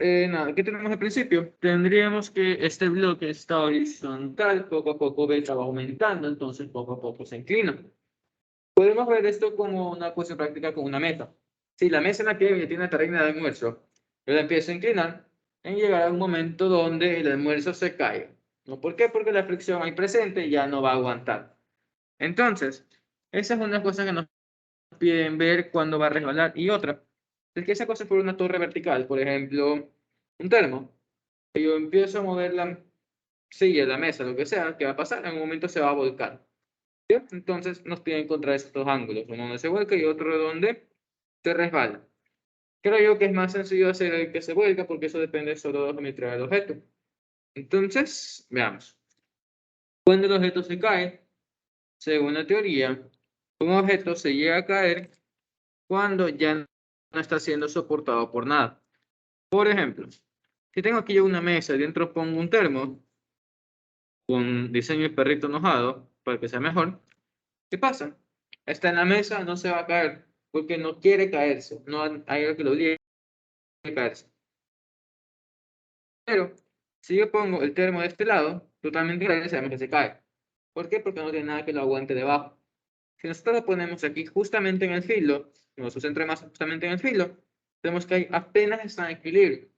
nada, ¿qué tenemos al principio? Tendríamos que este bloque está horizontal, poco a poco beta va aumentando, entonces poco a poco se inclina. Podemos ver esto como una cuestión práctica, como una meta. Si la mesa en la que tiene una tarrina de almuerzo, yo la empiezo a inclinar, en llegar a un momento donde el almuerzo se cae. ¿No? ¿Por qué? Porque la fricción ahí presente ya no va a aguantar. Entonces, esa es una cosa que nos piden ver cuándo va a resbalar. Y otra, es que esa cosa es por una torre vertical, por ejemplo, un termo. Si yo empiezo a mover la silla, la mesa, lo que sea, ¿qué va a pasar? En un momento se va a volcar. ¿Ya? Entonces nos piden encontrar estos dos ángulos, uno donde se vuelca y otro donde se resbala. Creo yo que es más sencillo hacer el que se vuelca porque eso depende solo de la geometría del objeto. Entonces, veamos. Cuando el objeto se cae, según la teoría, un objeto se llega a caer cuando ya no está siendo soportado por nada. Por ejemplo, si tengo aquí yo una mesa y dentro pongo un termo con diseño de perrito enojado para que sea mejor, ¿qué pasa? Está en la mesa, no se va a caer porque no quiere caerse, no hay algo que lo obligue a caerse. Pero si yo pongo el termo de este lado, totalmente grande, sabemos que se cae. ¿Por qué? Porque no tiene nada que lo aguante debajo. Si nosotros lo ponemos aquí justamente en el filo, nuestro centro de masa justamente en el filo, vemos que ahí apenas está en equilibrio.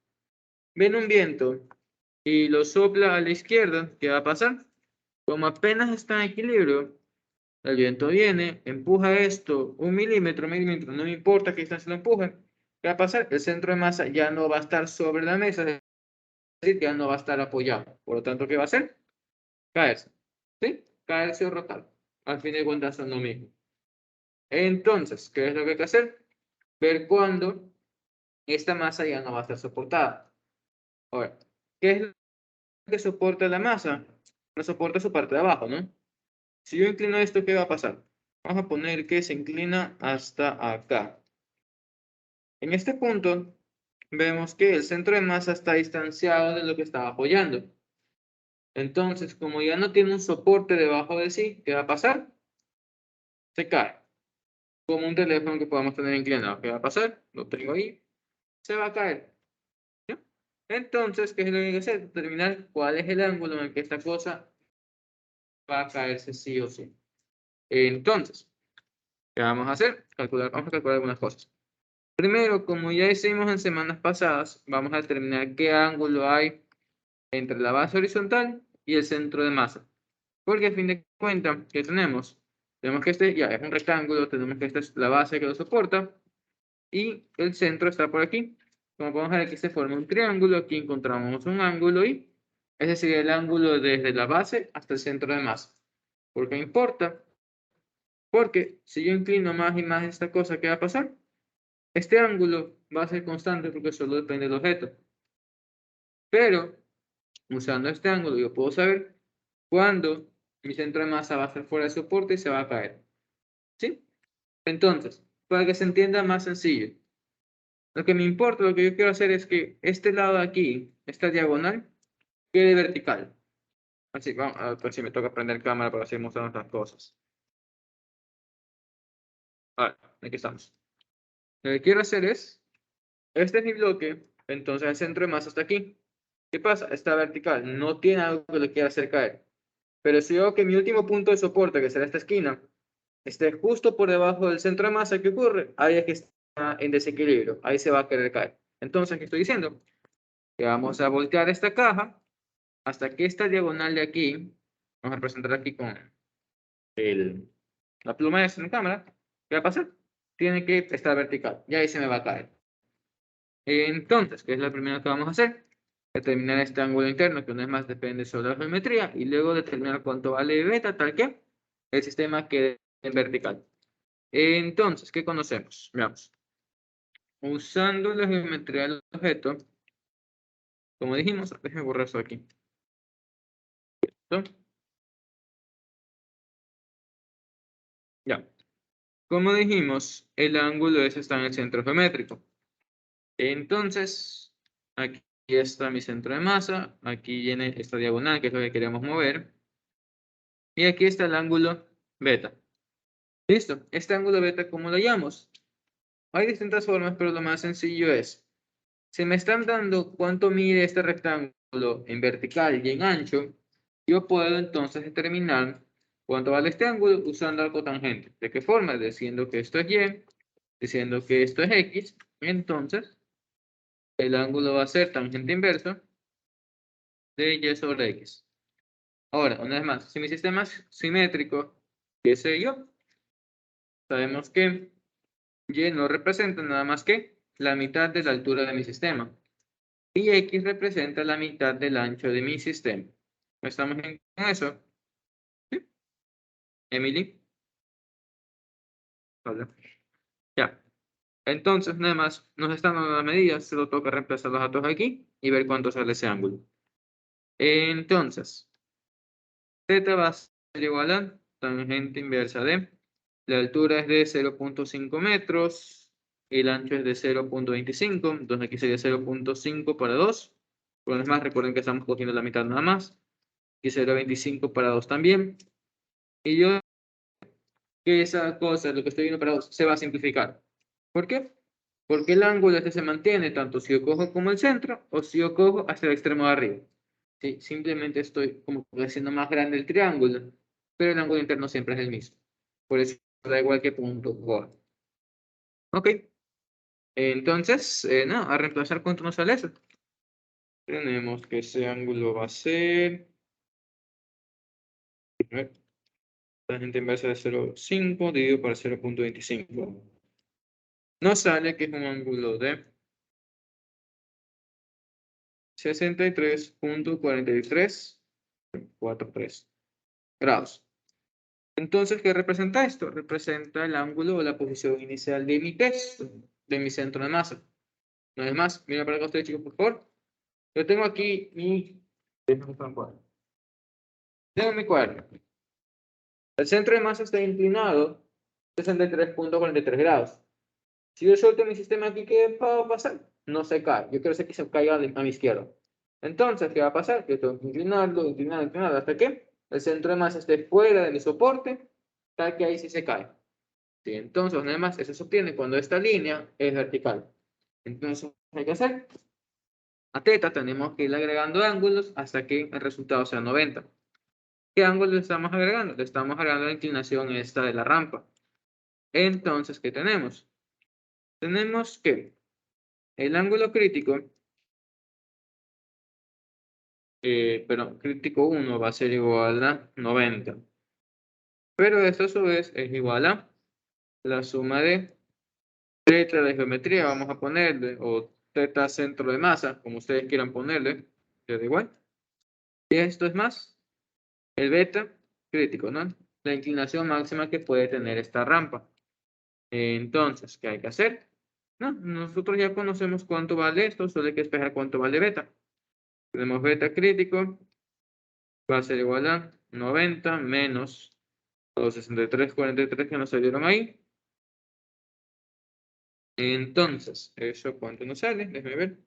Ven un viento y lo sopla a la izquierda, ¿qué va a pasar? Como apenas está en equilibrio, el viento viene, empuja esto un milímetro, no me importa qué distancia lo empuje, ¿qué va a pasar? El centro de masa ya no va a estar sobre la mesa, es decir, ya no va a estar apoyado. Por lo tanto, ¿qué va a hacer? Caerse. ¿Sí? Caerse o rotar. Al fin de cuentas son lo mismo. Entonces, ¿qué es lo que hay que hacer? Ver cuándo esta masa ya no va a estar soportada. Ahora, ¿qué es lo que soporta la masa? No soporta su parte de abajo, ¿no? Si yo inclino esto, ¿qué va a pasar? Vamos a poner que se inclina hasta acá. En este punto, vemos que el centro de masa está distanciado de lo que estaba apoyando. Entonces, como ya no tiene un soporte debajo de sí, ¿qué va a pasar? Se cae. Como un teléfono que podamos tener inclinado. ¿Qué va a pasar? Lo tengo ahí. Se va a caer. ¿Ya? Entonces, ¿qué es lo que hay que hacer? Determinar cuál es el ángulo en el que esta cosa va a caerse sí o sí. Entonces, ¿qué vamos a hacer? Vamos a calcular algunas cosas. Primero, como ya hicimos en semanas pasadas, vamos a determinar qué ángulo hay entre la base horizontal y el centro de masa. Porque a fin de cuentas, ¿qué tenemos? Tenemos que este ya es un rectángulo, tenemos que esta es la base que lo soporta y el centro está por aquí. Como podemos ver, aquí se forma un triángulo, aquí encontramos un ángulo y ese sería el ángulo desde la base hasta el centro de masa. ¿Por qué importa? Porque si yo inclino más y más esta cosa, ¿qué va a pasar? Este ángulo va a ser constante porque solo depende del objeto. Pero usando este ángulo yo puedo saber cuándo mi centro de masa va a estar fuera de soporte y se va a caer. ¿Sí? Entonces, para que se entienda más sencillo, lo que me importa, lo que yo quiero hacer es que este lado de aquí, esta diagonal, quede vertical. Así, vamos a ver si me toca prender cámara para seguir mostrando estas cosas. Vale, aquí estamos. Lo que quiero hacer es, este es mi bloque, entonces el centro de masa está aquí. ¿Qué pasa? Está vertical, no tiene algo que lo quiera hacer caer. Pero si veo que mi último punto de soporte, que será esta esquina, esté justo por debajo del centro de masa, ¿qué ocurre? Ahí es que está en desequilibrio, ahí se va a querer caer. Entonces, ¿qué estoy diciendo? Que vamos a voltear esta caja hasta que esta diagonal de aquí, vamos a representar aquí con el, la pluma esa en la cámara, ¿qué va a pasar? Tiene que estar vertical, y ahí se me va a caer. Entonces, ¿qué es lo primero que vamos a hacer? Determinar este ángulo interno, que una vez más depende sobre la geometría, y luego determinar cuánto vale beta, tal que el sistema quede en vertical. Entonces, ¿qué conocemos? Veamos. Usando la geometría del objeto, como dijimos, déjenme borrar eso aquí. ¿Listo? Ya. Como dijimos, el ángulo ese está en el centro geométrico. Entonces, aquí está mi centro de masa, aquí viene esta diagonal, que es lo que queremos mover, y aquí está el ángulo beta. Listo, este ángulo beta, ¿cómo lo llamamos? Hay distintas formas, pero lo más sencillo es Si me están dando cuánto mide este rectángulo en vertical y en ancho, yo puedo entonces determinar cuánto vale este ángulo usando la cotangente. ¿De qué forma? Diciendo que esto es y, diciendo que esto es x, entonces el ángulo va a ser tangente inverso de y sobre x. Ahora, una vez más, si mi sistema es simétrico, ¿qué sé yo? Sabemos que y no representa nada más que la mitad de la altura de mi sistema. Y x representa la mitad del ancho de mi sistema. ¿Estamos bien con eso? ¿Sí? Emily. Hola. Ya. Entonces, nada más, nos están dando las medidas, solo toca reemplazar los datos aquí y ver cuánto sale ese ángulo. Entonces, θ va a ser igual a tangente inversa de, la altura es de 0.5 metros, el ancho es de 0.25, entonces aquí sería 0.5 para 2. Por lo demás, recuerden que estamos cogiendo la mitad nada más. Y 0.25 para 2 también. Y yo, que esa cosa, lo que estoy viendo para 2, se va a simplificar. ¿Por qué? Porque el ángulo este se mantiene tanto si yo cojo como el centro o si yo cojo hasta el extremo de arriba. ¿Sí? Simplemente estoy como haciendo más grande el triángulo, pero el ángulo interno siempre es el mismo. Por eso da igual que punto coja. Ok. Entonces, no, a reemplazar cuánto nos sale eso. Tenemos que ese ángulo va a ser... A ver, tangente inversa de 0.5 dividido por 0.25. Nos sale que es un ángulo de 63.4343 grados. Entonces, ¿qué representa esto? Representa el ángulo o la posición inicial de mi test, de mi centro de masa. No es más, mira para acá ustedes, chicos, por favor. Yo tengo aquí mi... Tengo mi cuaderno. El centro de masa está inclinado 63.43 grados. Si yo suelto mi sistema aquí, ¿qué va a pasar? No se cae. Yo quiero que se caiga a mi izquierda. Entonces, ¿qué va a pasar? Yo tengo que inclinarlo, hasta que el centro de masa esté fuera de mi soporte, tal que ahí sí se cae. ¿Sí? Entonces, además, eso se obtiene cuando esta línea es vertical. Entonces, ¿qué hay que hacer? A θ tenemos que ir agregando ángulos hasta que el resultado sea 90. ¿Qué ángulo le estamos agregando? Le estamos agregando la inclinación esta de la rampa. Entonces, ¿qué tenemos? Tenemos que el ángulo crítico, pero crítico 1 va a ser igual a 90. Pero esto a su vez es igual a la suma de θ de geometría, vamos a ponerle, o θ centro de masa, como ustedes quieran ponerle, da igual. Y esto es más el beta crítico, ¿no? La inclinación máxima que puede tener esta rampa. Entonces, ¿qué hay que hacer? No, nosotros ya conocemos cuánto vale esto, solo hay que esperar cuánto vale beta. Tenemos beta crítico, va a ser igual a 90 menos los 63.43 que nos salieron ahí. Entonces, ¿eso cuánto nos sale? Déjame ver.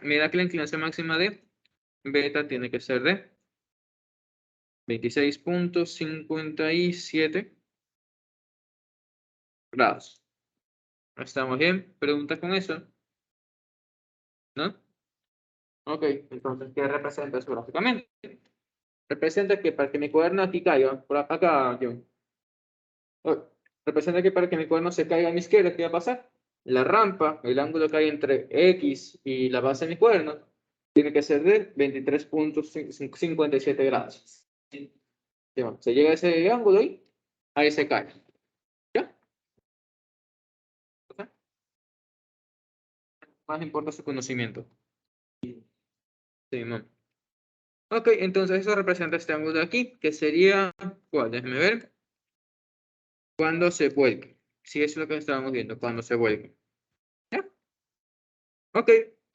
Mira que la inclinación máxima de beta tiene que ser de 26.57 grados. ¿Estamos bien? ¿Pregunta con eso? ¿No? Ok, entonces, ¿qué representa eso gráficamente? Representa que para que mi cuaderno aquí caiga, por acá, John. Representa que para que mi cuaderno se caiga a mi izquierda, ¿qué va a pasar? La rampa, el ángulo que hay entre X y la base de mi cuaderno, tiene que ser de 23.57 grados. Se llega a ese ángulo y ahí se cae. ¿Ya? Más importa su conocimiento. Sí, man. Ok, entonces eso representa este ángulo de aquí, que sería, ¿cuál? Déjeme ver. Cuando se vuelque. Sí, eso es lo que estábamos viendo, cuando se vuelque. ¿Ya? Ok,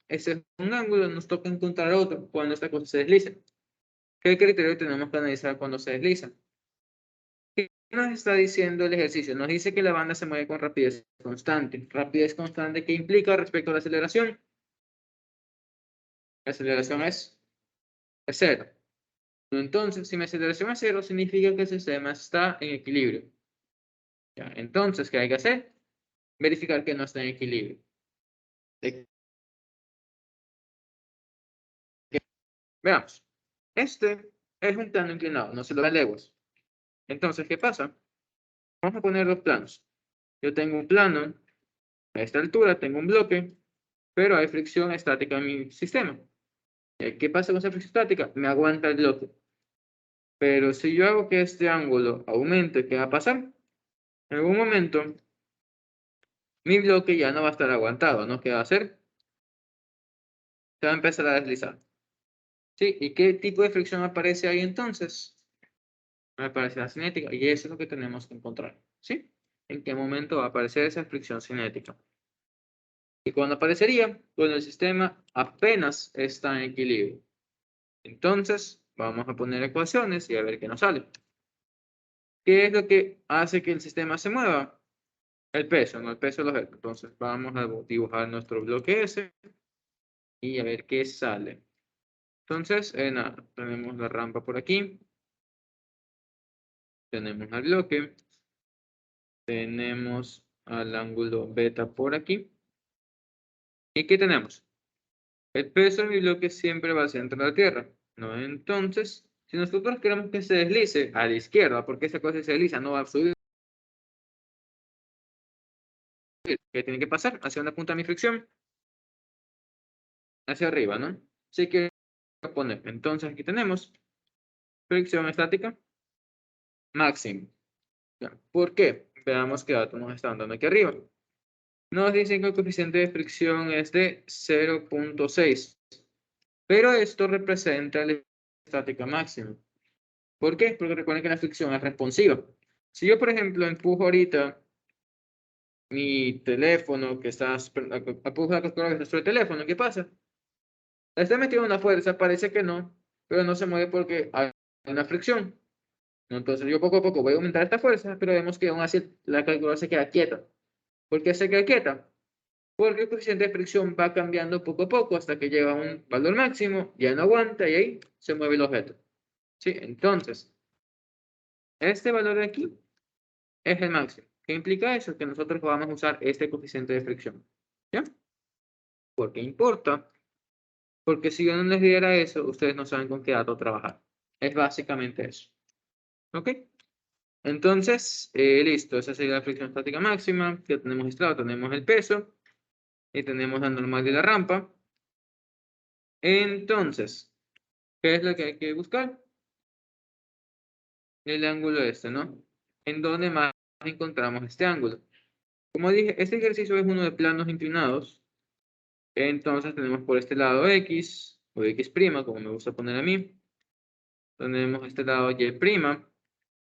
ese es un ángulo, nos toca encontrar otro cuando esta cosa se desliza. ¿Qué criterio tenemos que analizar cuando se desliza? ¿Qué nos está diciendo el ejercicio? Nos dice que la banda se mueve con rapidez constante. Rapidez constante, ¿qué implica respecto a la aceleración? La aceleración es cero. Entonces, si mi aceleración es cero, significa que el sistema está en equilibrio. ¿Ya? Entonces, ¿qué hay que hacer? Verificar que no está en equilibrio. Veamos. Este es un plano inclinado, no se lo da leguas. Entonces, ¿qué pasa? Vamos a poner dos planos. Yo tengo un plano, a esta altura tengo un bloque, pero hay fricción estática en mi sistema. ¿Qué pasa con esa fricción estática? Me aguanta el bloque. Pero si yo hago que este ángulo aumente, ¿qué va a pasar? En algún momento, mi bloque ya no va a estar aguantado, ¿no? ¿Qué va a hacer? Se va a empezar a deslizar. ¿Sí? ¿Y qué tipo de fricción aparece ahí entonces? Aparece la cinética, y eso es lo que tenemos que encontrar. ¿Sí? ¿En qué momento va a aparecer esa fricción cinética? ¿Y cuándo aparecería? Cuando el sistema apenas está en equilibrio. Entonces, vamos a poner ecuaciones y a ver qué nos sale. ¿Qué es lo que hace que el sistema se mueva? El peso, no el peso del objeto. Entonces, vamos a dibujar nuestro bloque S y a ver qué sale. Entonces, nada, tenemos la rampa por aquí. Tenemos al bloque. Tenemos al ángulo beta por aquí. ¿Y qué tenemos? El peso de mi bloque siempre va al centro de la Tierra, ¿no? Entonces, si nosotros queremos que se deslice a la izquierda, porque esa cosa se desliza, no va a subir, ¿qué tiene que pasar? Hacia una punta de mi fricción, hacia arriba, ¿no? Así que voy a poner, entonces aquí tenemos fricción estática máxima. ¿Por qué? Veamos qué datos nos están dando aquí arriba. Nos dicen que el coeficiente de fricción es de 0.6, pero esto representa la estática máxima. ¿Por qué? Porque recuerden que la fricción es responsiva. Si yo, por ejemplo, empujo ahorita mi teléfono que está, empujo la calculadora que está sobre el teléfono, ¿qué pasa? Le estoy metiendo una fuerza, parece que no, pero no se mueve porque hay una fricción. Entonces yo poco a poco voy a aumentar esta fuerza, pero vemos que aún así la calculadora se queda quieta. ¿Por qué se queda quieta? Porque el coeficiente de fricción va cambiando poco a poco hasta que llega a un valor máximo, ya no aguanta y ahí se mueve el objeto. ¿Sí? Entonces, este valor de aquí es el máximo. ¿Qué implica eso? Que nosotros vamos a usar este coeficiente de fricción. ¿Ya? ¿Por qué importa? Porque si yo no les diera eso, ustedes no saben con qué dato trabajar. Es básicamente eso. ¿Ok? Entonces, listo. Esa sería la fricción estática máxima. Ya tenemos estrado, tenemos el peso y tenemos la normal de la rampa. Entonces, ¿qué es lo que hay que buscar? El ángulo este, ¿no? ¿En dónde más encontramos este ángulo? Como dije, este ejercicio es uno de planos inclinados. Entonces tenemos por este lado X, o X', como me gusta poner a mí. Tenemos este lado Y'.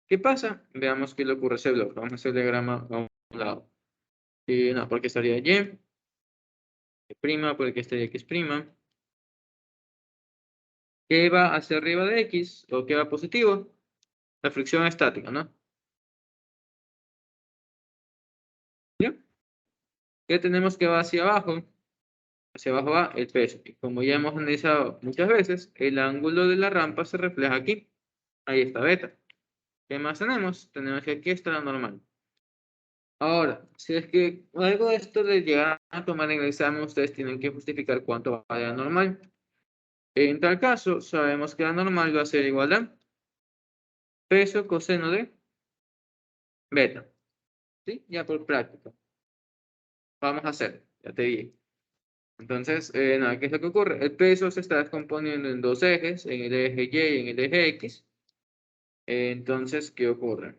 ¿Qué pasa? Veamos qué le ocurre a ese bloque. Vamos a hacer el diagrama a un lado. Y no, porque estaría Y', porque estaría X'. ¿Qué va hacia arriba de X? ¿O qué va positivo? La fricción estática, ¿no? ¿Ya? ¿Qué tenemos que va hacia abajo? Hacia abajo va el peso. Y como ya hemos analizado muchas veces, el ángulo de la rampa se refleja aquí. Ahí está beta. ¿Qué más tenemos? Tenemos que aquí está la normal. Ahora, si es que algo de esto de llegar a tomar en el examen, ustedes tienen que justificar cuánto vale la normal. En tal caso, sabemos que la normal va a ser igual a peso coseno de beta. ¿Sí? Ya por práctica. Vamos a hacer, ya te dije. Entonces, nada, ¿qué es lo que ocurre? El peso se está descomponiendo en dos ejes, en el eje Y y en el eje X. Entonces, ¿qué ocurre?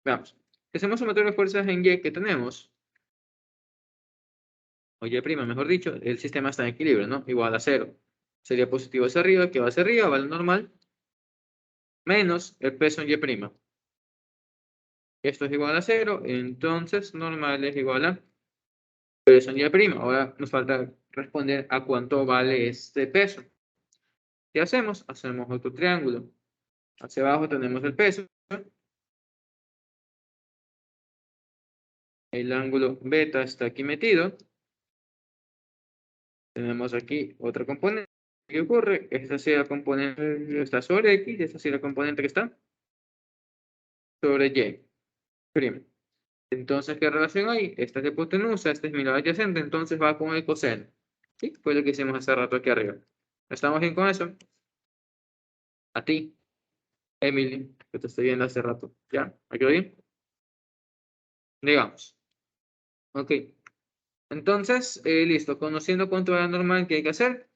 Veamos. Si hacemos sumatoria de fuerzas en Y que tenemos, o Y', mejor dicho, el sistema está en equilibrio, ¿no? Igual a 0. Sería positivo hacia arriba, que va hacia arriba, vale normal, menos el peso en Y'. Esto es igual a 0, entonces normal es igual a peso en Y'. Ahora nos falta responder a cuánto vale este peso. ¿Qué hacemos? Hacemos otro triángulo. Hacia abajo tenemos el peso. El ángulo beta está aquí metido. Tenemos aquí otra componente. ¿Qué ocurre? Esta sería la componente que está sobre X y esta sería la componente que está sobre Y'. Entonces, ¿qué relación hay? Esta es la hipotenusa, esta es mi lado adyacente, entonces va con el coseno. Sí, fue lo que hicimos hace rato aquí arriba. ¿Estamos bien con eso? A ti, Emily, que te estoy viendo hace rato. ¿Ya? ¿Aquí bien? Digamos. Ok. Entonces, listo. Conociendo cuánto era normal, ¿qué hay que hacer?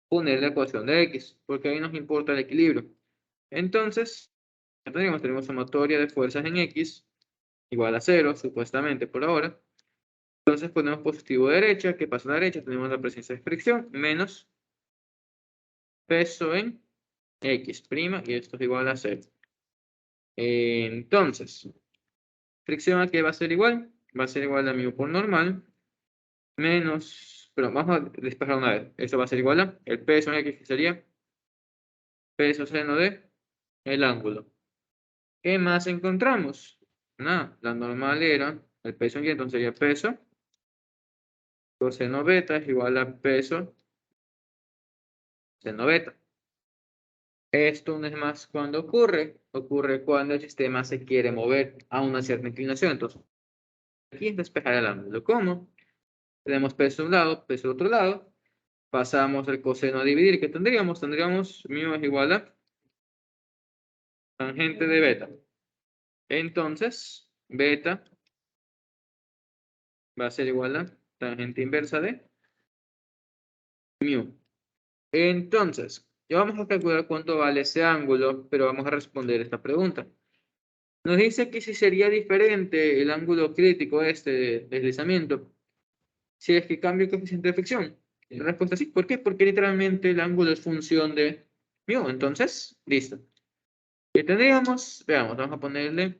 Poner la ecuación de X, porque ahí nos importa el equilibrio. Entonces, ya tenemos sumatoria de fuerzas en X igual a 0, supuestamente por ahora. Entonces ponemos positivo derecha, ¿qué pasa a la derecha? Tenemos la presencia de fricción menos peso en X', y esto es igual a 0. Entonces, fricción aquí va a ser igual, a mu por normal, menos, pero vamos a despejar una vez, esto va a ser igual a el peso en X, que sería peso seno de el ángulo. ¿Qué más encontramos? Nada, la normal era el peso en Y, entonces sería peso coseno beta es igual a peso seno beta. Esto no es más cuando ocurre cuando el sistema se quiere mover a una cierta inclinación. Entonces, aquí es despejar el ángulo. ¿Cómo? Tenemos peso de un lado, peso del otro lado. Pasamos el coseno a dividir. ¿Qué tendríamos? Tendríamos mu es igual a tangente de beta. Entonces, beta va a ser igual a tangente inversa de mu. Entonces, ya vamos a calcular cuánto vale ese ángulo, pero vamos a responder esta pregunta. Nos dice que si sería diferente el ángulo crítico este de deslizamiento si es que cambia el coeficiente de fricción. La respuesta es sí. ¿Por qué? Porque literalmente el ángulo es función de mu. Entonces, listo. ¿Qué tendríamos? Veamos, vamos a ponerle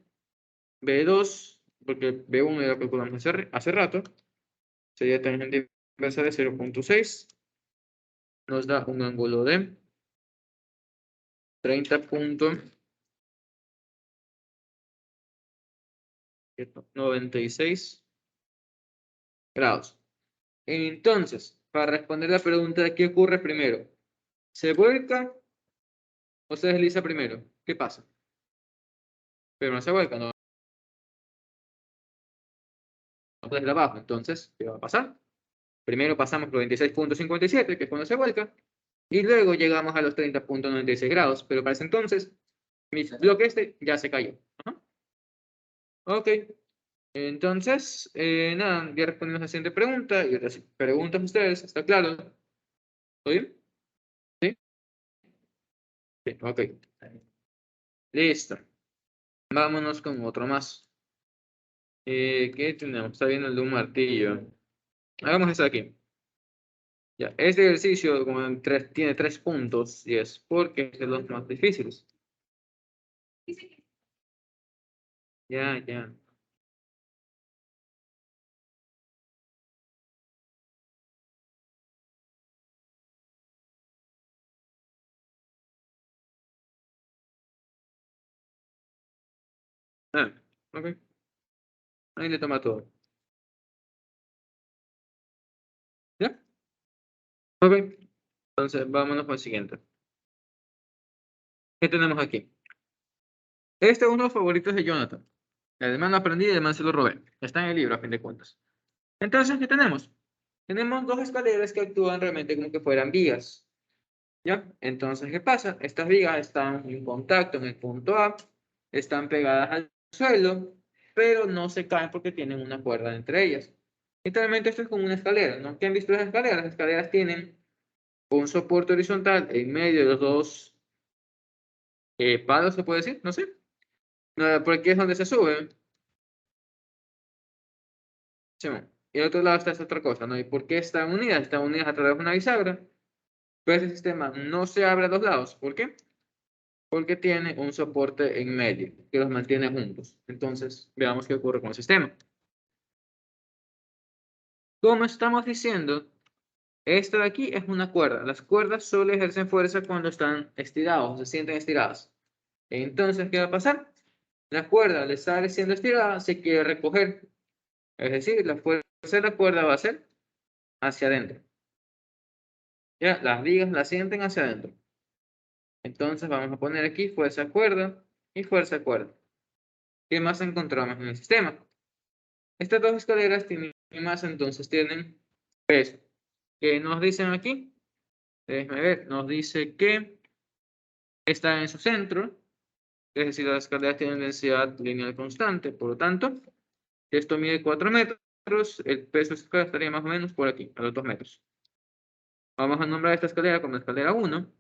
B2, porque B1 ya lo calculamos hace rato. Sería tangente inversa de 0.6. Nos da un ángulo de 30.96 grados. Entonces, para responder la pregunta de qué ocurre primero, ¿se vuelca o se desliza primero? ¿Qué pasa? Pero no se vuelca, no desde abajo. Entonces, ¿qué va a pasar? Primero pasamos los 26.57, que es cuando se vuelca, y luego llegamos a los 30.96 grados, pero para ese entonces, mi bloque este ya se cayó. Ajá. Ok, entonces, nada, ya respondimos a la siguiente pregunta, y otras preguntas ustedes, ¿está claro? ¿Todo bien? ¿Sí? Sí, ok. Listo. Vámonos con otro más. ¿Qué tenemos? Está viendo el de un martillo. Hagamos eso aquí. Ya, este ejercicio tiene 3 puntos y es porque es de los más difíciles. Ya, ya. Ah, ok. Ahí le toma todo. ¿Ya? Ok. Entonces, vámonos con el siguiente. ¿Qué tenemos aquí? Este es uno de los favoritos de Jonathan. Además lo aprendí y además se lo robé. Está en el libro, a fin de cuentas. Entonces, ¿qué tenemos? Tenemos dos escaleras que actúan realmente como que fueran vigas. ¿Ya? Entonces, ¿qué pasa? Estas vigas están en contacto en el punto A, están pegadas al suelo, pero no se caen porque tienen una cuerda entre ellas. Literalmente esto es como una escalera, ¿no? ¿Qué han visto las escaleras? Las escaleras tienen un soporte horizontal en medio de los dos palos, se puede decir, no sé. No, porque es donde se sube. Sí, bueno. Y al otro lado está esta otra cosa, ¿no? ¿Y por qué están unidas? Están unidas a través de una bisagra. Pero ese sistema no se abre a dos lados. ¿Por qué? Porque tiene un soporte en medio que los mantiene juntos. Entonces, veamos qué ocurre con el sistema. Como estamos diciendo, esto de aquí es una cuerda. Las cuerdas solo ejercen fuerza cuando están estirados, se sienten estiradas. Entonces, ¿qué va a pasar? La cuerda al estar siendo estirada se quiere recoger. Es decir, la fuerza de la cuerda va a ser hacia adentro. Ya, las vigas la sienten hacia adentro. Entonces vamos a poner aquí fuerza cuerda y fuerza cuerda. ¿Qué más encontramos en el sistema? Estas dos escaleras tienen masa, entonces tienen peso. ¿Qué nos dicen aquí? Déjenme ver, nos dice que está en su centro, es decir, las escaleras tienen densidad lineal constante, por lo tanto, si esto mide 4 metros, el peso de esta escalera estaría más o menos por aquí, a los 2 metros. Vamos a nombrar esta escalera como escalera 1.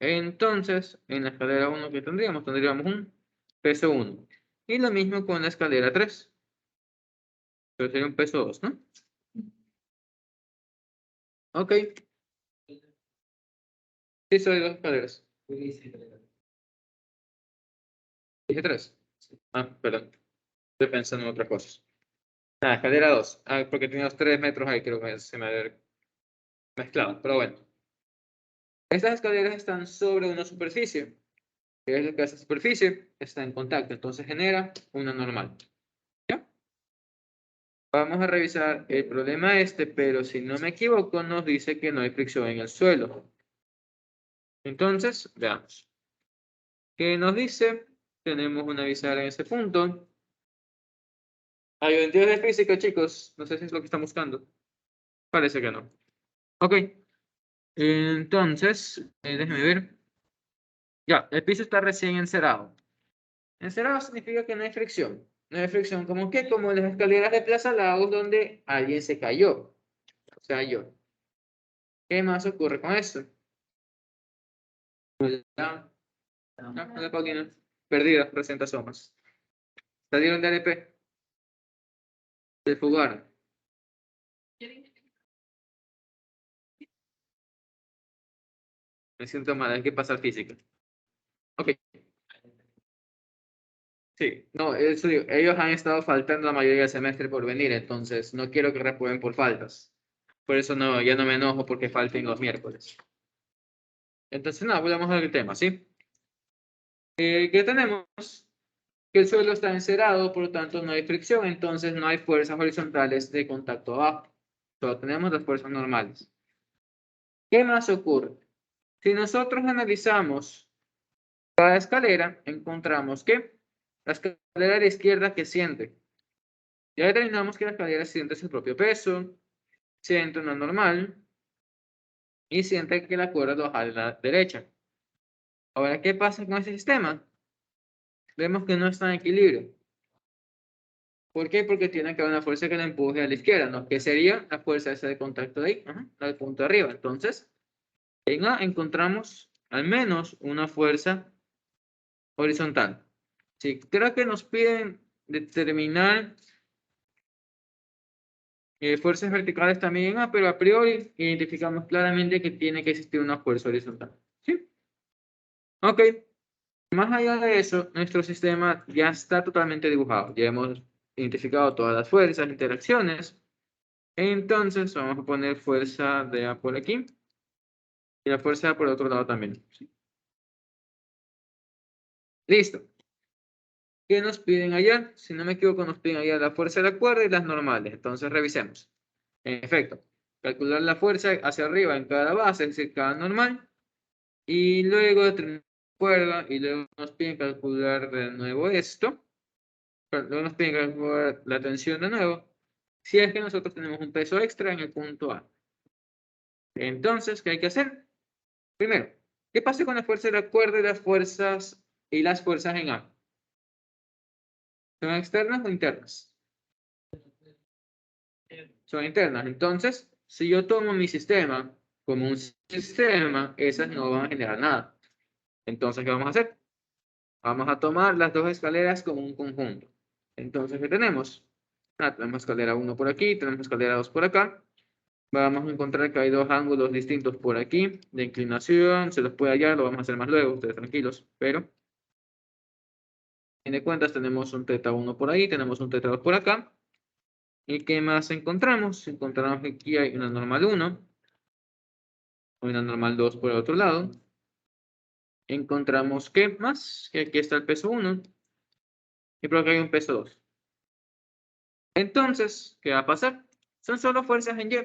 Entonces, en la escalera 1 que tendríamos un peso 1. Y lo mismo con la escalera 3. Pero sería un peso 2, ¿no? Ok. Sí, soy dos escaleras. Dije 3. Ah, perdón. Estoy pensando en otras cosas. Ah, escalera 2. Ah, porque tenía los 3 metros ahí, creo que se me había mezclado. Pero bueno. Estas escaleras están sobre una superficie. ¿Qué es lo que hace superficie? Está en contacto, entonces genera una normal. ¿Ya? Vamos a revisar el problema este, pero si no me equivoco, nos dice que no hay fricción en el suelo. Entonces, veamos. ¿Qué nos dice? Tenemos una bisagra en ese punto. Hay 22 de física, chicos. No sé si es lo que están buscando. Parece que no. Ok. Entonces, déjenme ver. Ya, el piso está recién encerado. Encerado significa que no hay fricción. No hay fricción como que, como las escaleras de Plaza Lagos donde alguien se cayó. O sea, yo. ¿Qué más ocurre con esto? Hola, hola, Paulina. Perdida, presenta asomas. Salieron de ADP. Se fugaron. Me siento mal, hay que pasar física. Ok. Sí, no, eso digo, ellos han estado faltando la mayoría del semestre por venir, entonces no quiero que reprueben por faltas. Por eso no, ya no me enojo porque falten los miércoles. Entonces, nada, volvamos al tema, ¿sí? ¿Qué tenemos? Que el suelo está encerado, por lo tanto no hay fricción, entonces no hay fuerzas horizontales de contacto abajo. Solo tenemos las fuerzas normales. ¿Qué más ocurre? Si nosotros analizamos cada escalera, encontramos que la escalera de la izquierda que siente. Ya determinamos que la escalera siente su propio peso, siente una normal y siente que la cuerda baja a la derecha. Ahora, ¿qué pasa con ese sistema? Vemos que no está en equilibrio. ¿Por qué? Porque tiene que haber una fuerza que la empuje a la izquierda, ¿no? ¿Qué sería la fuerza esa de contacto de ahí? La del punto de arriba. Entonces, en A encontramos al menos una fuerza horizontal. Sí, creo que nos piden determinar fuerzas verticales también en A, pero a priori identificamos claramente que tiene que existir una fuerza horizontal. ¿Sí? Ok. Más allá de eso, nuestro sistema ya está totalmente dibujado. Ya hemos identificado todas las fuerzas, interacciones. Entonces, vamos a poner fuerza de A por aquí y la fuerza de A por el otro lado también. ¿Sí? Listo. ¿Qué nos piden allá? Si no me equivoco, nos piden allá la fuerza de la cuerda y las normales. Entonces, revisemos. En efecto, calcular la fuerza hacia arriba en cada base, es decir, cada normal. Y luego determinar la cuerda y luego nos piden calcular de nuevo esto. Luego nos piden calcular la tensión de nuevo. Si es que nosotros tenemos un peso extra en el punto A. Entonces, ¿qué hay que hacer? Primero, ¿qué pasa con la fuerza de la cuerda y las fuerzas en A? ¿Son externas o internas? Son internas. Entonces, si yo tomo mi sistema como un sistema, esas no van a generar nada. Entonces, ¿qué vamos a hacer? Vamos a tomar las dos escaleras como un conjunto. Entonces, ¿qué tenemos? Tenemos escalera 1 por aquí, tenemos escalera 2 por acá. Vamos a encontrar que hay dos ángulos distintos por aquí de inclinación. Se los puede hallar, lo vamos a hacer más luego, ustedes tranquilos. Pero, fin de cuentas, tenemos un teta 1 por ahí, tenemos un teta 2 por acá. ¿Y qué más encontramos? Encontramos que aquí hay una normal 1, una normal 2 por el otro lado. Encontramos que más, que aquí está el peso 1 y por acá hay un peso 2. Entonces, ¿qué va a pasar? Son solo fuerzas en Y,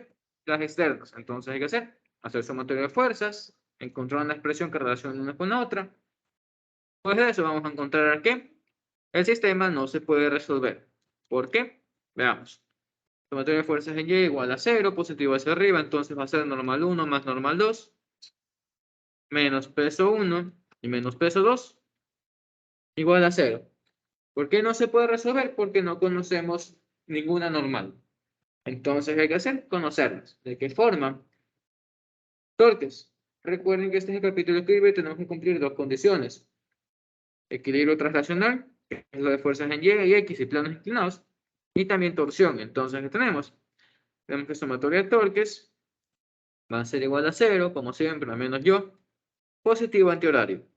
las externas. Entonces hay que hacer sumatoria de fuerzas, encontrar una expresión que relacione una con la otra. Pues de eso vamos a encontrar que el sistema no se puede resolver. ¿Por qué? Veamos. Sumatoria de fuerzas en Y igual a 0, positivo hacia arriba, entonces va a ser normal 1 más normal 2, menos peso 1 y menos peso 2, igual a 0. ¿Por qué no se puede resolver? Porque no conocemos ninguna normal. Entonces, ¿qué hay que hacer? Conocerlas. ¿De qué forma? Torques. Recuerden que este es el capítulo de equilibrio y tenemos que cumplir dos condiciones. Equilibrio translacional, que es lo de fuerzas en Y X y planos inclinados, y también torsión. Entonces, ¿qué tenemos? Tenemos que sumatoria de torques va a ser igual a 0, como siempre, al menos yo, positivo antihorario.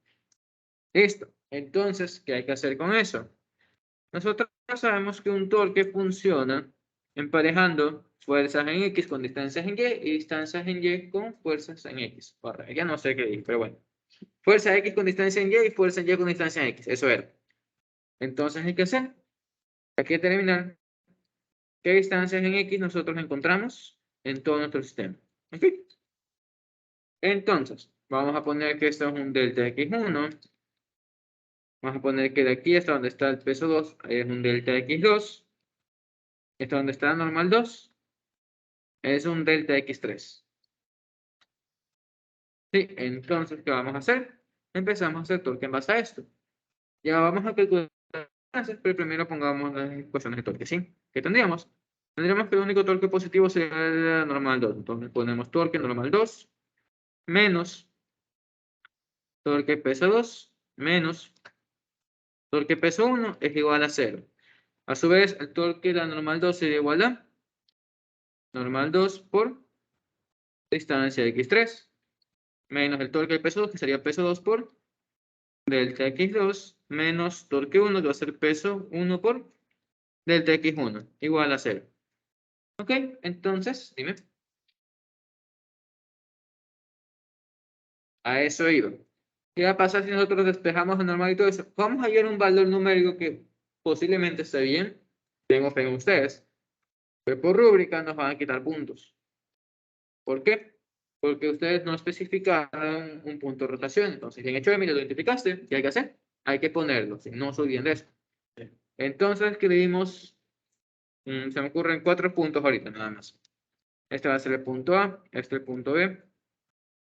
Listo. Entonces, ¿qué hay que hacer con eso? Nosotros sabemos que un torque funciona emparejando fuerzas en X con distancias en Y y distancias en Y con fuerzas en X. Ya no sé qué dije, pero bueno. Fuerza X con distancia en Y y fuerza en Y con distancia en X. Eso era. Entonces hay que hacer, hay que determinar qué distancias en X nosotros encontramos en todo nuestro sistema. ¿Ok? Entonces, vamos a poner que esto es un delta X1. Vamos a poner que de aquí hasta donde está el peso 2 es un delta X2. Hasta donde está normal 2 es un delta X3. Sí, entonces, ¿qué vamos a hacer? Empezamos a hacer torque en base a esto. Ya vamos a calcular, pero primero pongamos las ecuaciones de torque, ¿sí? ¿Qué tendríamos? Tendríamos que el único torque positivo sería el normal 2. Entonces ponemos torque normal 2 menos torque peso 2 menos torque peso 1 es igual a 0. A su vez, el torque de la normal 2 sería igual a normal 2 por distancia x3 menos el torque del peso 2, que sería peso 2 por delta x2 menos torque 1, que va a ser peso 1 por delta x1, igual a 0. Ok, entonces, dime. A eso iba. ¿Qué va a pasar si nosotros despejamos el normal y todo eso? Vamos a hallar un valor numérico que posiblemente esté bien. Tengo fe en ustedes. Pero por rúbrica nos van a quitar puntos. ¿Por qué? Porque ustedes no especificaron un punto de rotación. Entonces, bien hecho, Emilio, lo identificaste. ¿Qué hay que hacer? Hay que ponerlo. Si no se olviden de eso. Entonces, escribimos, se me ocurren 4 puntos ahorita, nada más. Este va a ser el punto A, este el punto B,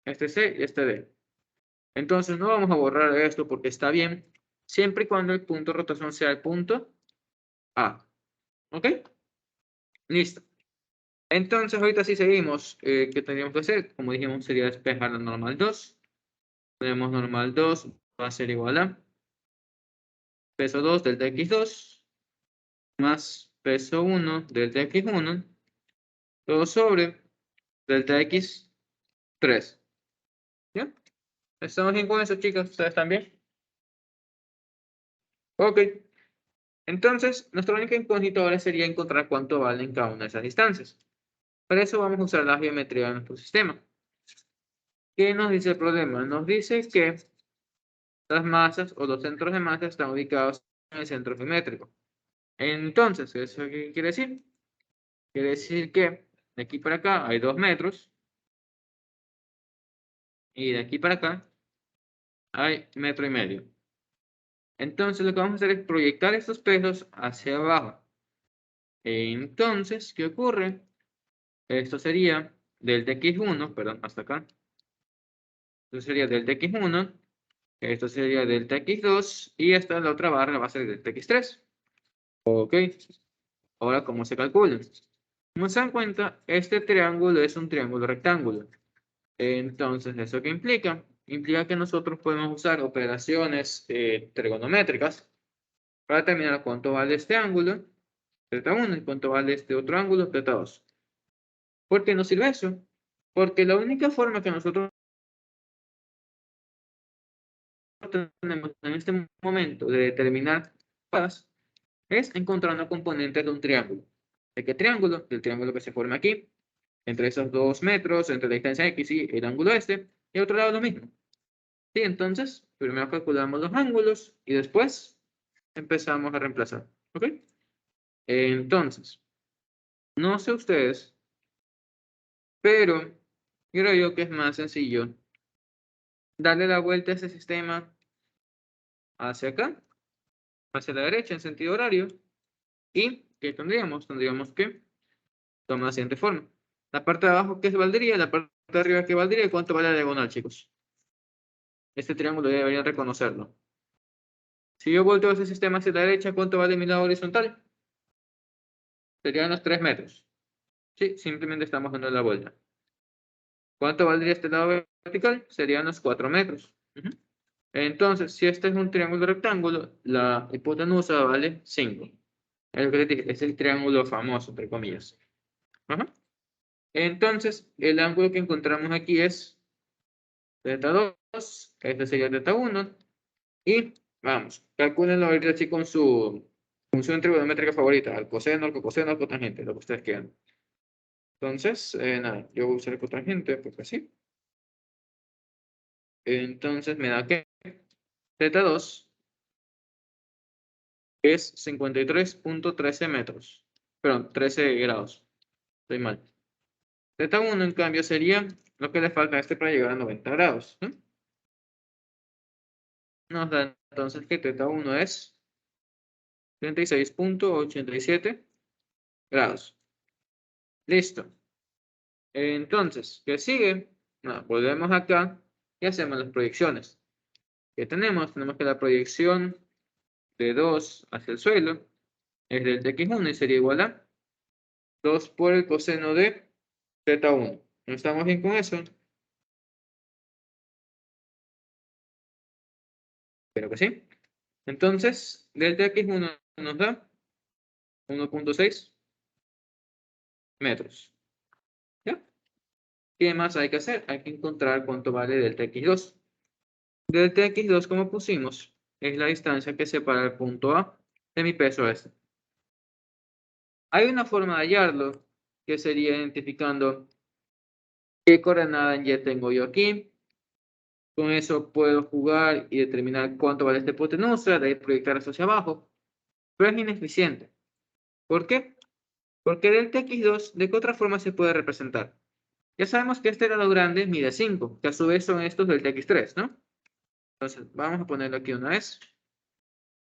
este C y este D. Entonces, no vamos a borrar esto porque está bien, siempre y cuando el punto de rotación sea el punto A. ¿Ok? Listo. Entonces, ahorita sí seguimos. ¿Qué tendríamos que hacer? Como dijimos, sería despejar la normal 2. Tenemos normal 2 va a ser igual a peso 2 delta x2 más peso 1 delta x1 todo sobre delta x3. ¿Ya? ¿Estamos bien con eso, chicos? ¿Ustedes también? Ok. Entonces, nuestra única incógnita ahora sería encontrar cuánto valen cada una de esas distancias. Para eso vamos a usar la geometría de nuestro sistema. ¿Qué nos dice el problema? Nos dice que las masas o los centros de masa están ubicados en el centro geométrico. Entonces, ¿eso qué quiere decir? Quiere decir que de aquí para acá hay 2 metros y de aquí para acá hay 1,5 metros. Entonces, lo que vamos a hacer es proyectar estos pesos hacia abajo. Entonces, ¿qué ocurre? Esto sería delta x1, perdón, hasta acá. Esto sería delta x1, esto sería delta x2 y esta la otra barra va a ser delta x3. Ok, ahora, ¿cómo se calcula? Como se dan cuenta, este triángulo es un triángulo rectángulo. Entonces, ¿eso qué implica? Implica que nosotros podemos usar operaciones trigonométricas para determinar cuánto vale este ángulo, θ1, y cuánto vale este otro ángulo, θ2. ¿Por qué nos sirve eso? Porque la única forma que nosotros tenemos en este momento de determinar paz es encontrando componentes de un triángulo. ¿De qué triángulo? Del triángulo que se forma aquí, entre esos 2 metros, entre la distancia X y el ángulo este, y al otro lado lo mismo. Sí, entonces, primero calculamos los ángulos y después empezamos a reemplazar. ¿Ok? Entonces, no sé ustedes, pero creo yo que es más sencillo darle la vuelta a ese sistema hacia acá, hacia la derecha en sentido horario. ¿Y qué tendríamos? Tendríamos que Toma la siguiente forma. La parte de abajo, ¿qué valdría? La parte de arriba, ¿qué valdría? ¿Y cuánto vale la diagonal, chicos? Este triángulo deberían reconocerlo. Si yo volteo ese sistema hacia la derecha, ¿cuánto vale mi lado horizontal? Serían los 3 metros. Sí, simplemente estamos dando la vuelta. ¿Cuánto valdría este lado vertical? Serían los 4 metros. Entonces, si este es un triángulo rectángulo, la hipotenusa vale 5. Es lo que les dije, es el triángulo famoso, entre comillas. Ajá. Entonces, el ángulo que encontramos aquí es θ2, este sería θ1, y vamos, calcúlenlo ahorita así con su función trigonométrica favorita, al coseno, al coseno, al cotangente, lo que ustedes quieran. Entonces, nada, yo voy a usar el cotangente, porque así. Entonces, me da que θ2 es 53.13 metros. Perdón, 13 grados. Estoy mal. θ1, en cambio, sería lo que le falta a este para llegar a 90 grados, ¿no? Nos da entonces que θ1 es 36.87 grados. Listo. Entonces, ¿qué sigue? Nada, volvemos acá y hacemos las proyecciones. ¿Qué tenemos? Tenemos que la proyección de 2 hacia el suelo es del x1 y sería igual a 2 por el coseno de θ1. ¿No estamos bien con eso? Espero que sí. Entonces, delta x1 nos da 1.6 metros. ¿Ya? ¿Qué más hay que hacer? Hay que encontrar cuánto vale delta x2. Delta x2, como pusimos, es la distancia que separa el punto A de mi peso este. Hay una forma de hallarlo, que sería identificando qué coordenada en Y tengo yo aquí. Con eso puedo jugar y determinar cuánto vale esta hipotenusa, de ahí proyectar eso hacia abajo. Pero es ineficiente. ¿Por qué? Porque delta x2, ¿de qué otra forma se puede representar? Ya sabemos que este lado grande mide 5, que a su vez son estos delta x3, ¿no? Entonces, vamos a ponerlo aquí una vez.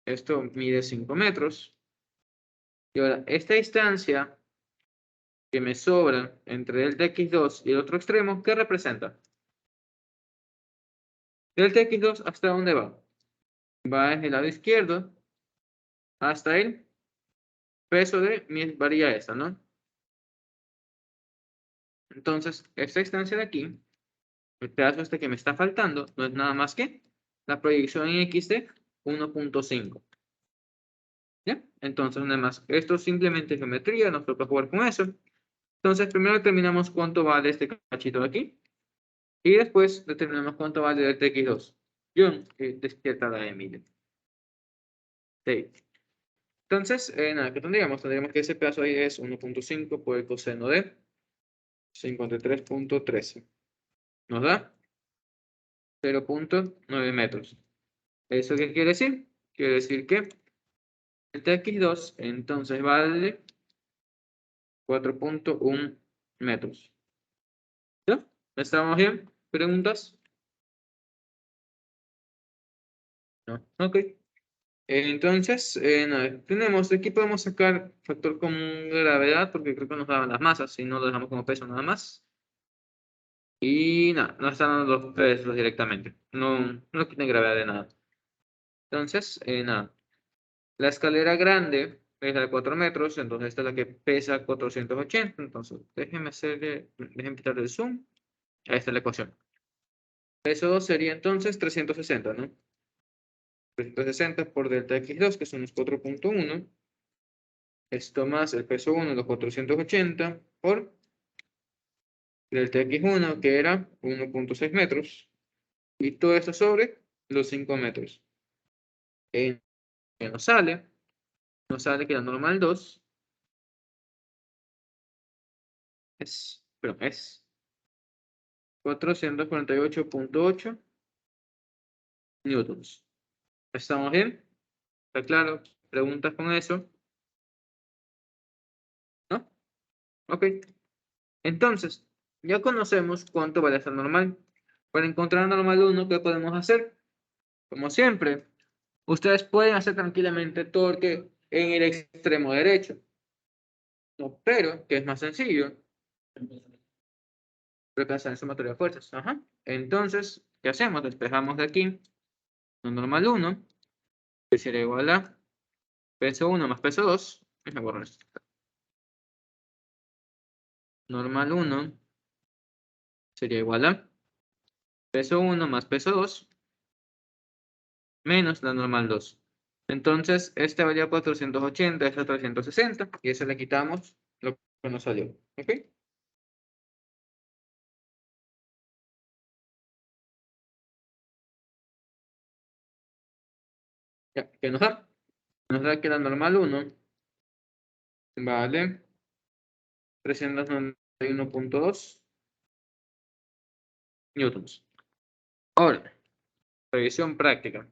Esto mide 5 metros. Y ahora, esta distancia que me sobra entre delta x2 y el otro extremo, ¿qué representa? Delta x2, ¿hasta dónde va? Va desde el lado izquierdo hasta el peso de mi varilla esta, ¿no? Entonces, esta distancia de aquí, el pedazo este que me está faltando, no es nada más que la proyección en x de 1.5. ¿Ya? Entonces, nada más, esto es simplemente geometría, nos toca jugar con eso. Entonces, primero determinamos cuánto vale este cachito de aquí. Y después determinamos cuánto vale delta x2. John, despierta la Emily. Sí. Entonces, nada, ¿qué tendríamos? Tendríamos que ese pedazo ahí es 1.5 por el coseno de 53.13. ¿Nos da? 0.9 metros. ¿Eso qué quiere decir? Quiere decir que delta x2 entonces vale 4.1 metros. ¿Ya? ¿Estamos bien? ¿Preguntas? No. Ok. Entonces, nada, tenemos, aquí podemos sacar factor común de gravedad, porque creo que nos daban las masas, si no lo dejamos como peso nada más. Y nada, no están dando los pesos directamente. No, no tiene gravedad de nada. Entonces, nada. La escalera grande es la de 4 metros, entonces esta es la que pesa 480. Entonces, déjenme quitarle el zoom. Ahí está la ecuación. Peso sería entonces 360, ¿no? 360 por delta x2, que son los 4.1. Esto más el peso 1, los 480, por delta x1, que era 1.6 metros. Y todo esto sobre los 5 metros. Que nos sale que la normal 2 es 448.8 newtons. ¿Estamos bien? ¿Está claro? ¿Preguntas con eso? ¿No? Ok. Entonces, ya conocemos cuánto vale esta normal. Para encontrar la normal 1, ¿qué podemos hacer? Como siempre, ustedes pueden hacer tranquilamente torque en el extremo derecho. No, pero, que es más sencillo, reemplazar en sumatoria de fuerzas. Ajá. Entonces, ¿qué hacemos? Despejamos de aquí lo normal 1, que sería igual a peso 1 más peso 2. Déjame borrar esto. Normal 1 sería igual a peso 1 más peso 2 menos la normal 2. Entonces, este valía 480, este 360, y eso le quitamos lo que nos salió. ¿Ok? Ya, ¿qué nos da? Nos da que la normal 1 vale 391.2 newtons. Ahora, revisión práctica.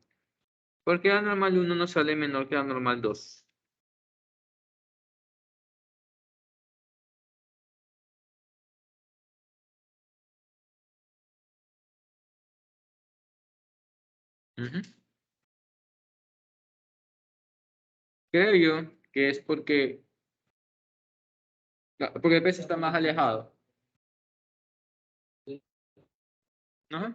¿Por qué la normal 1 no sale menor que la normal 2? Ujú. Creo yo que es porque el peso está más alejado. Ajá.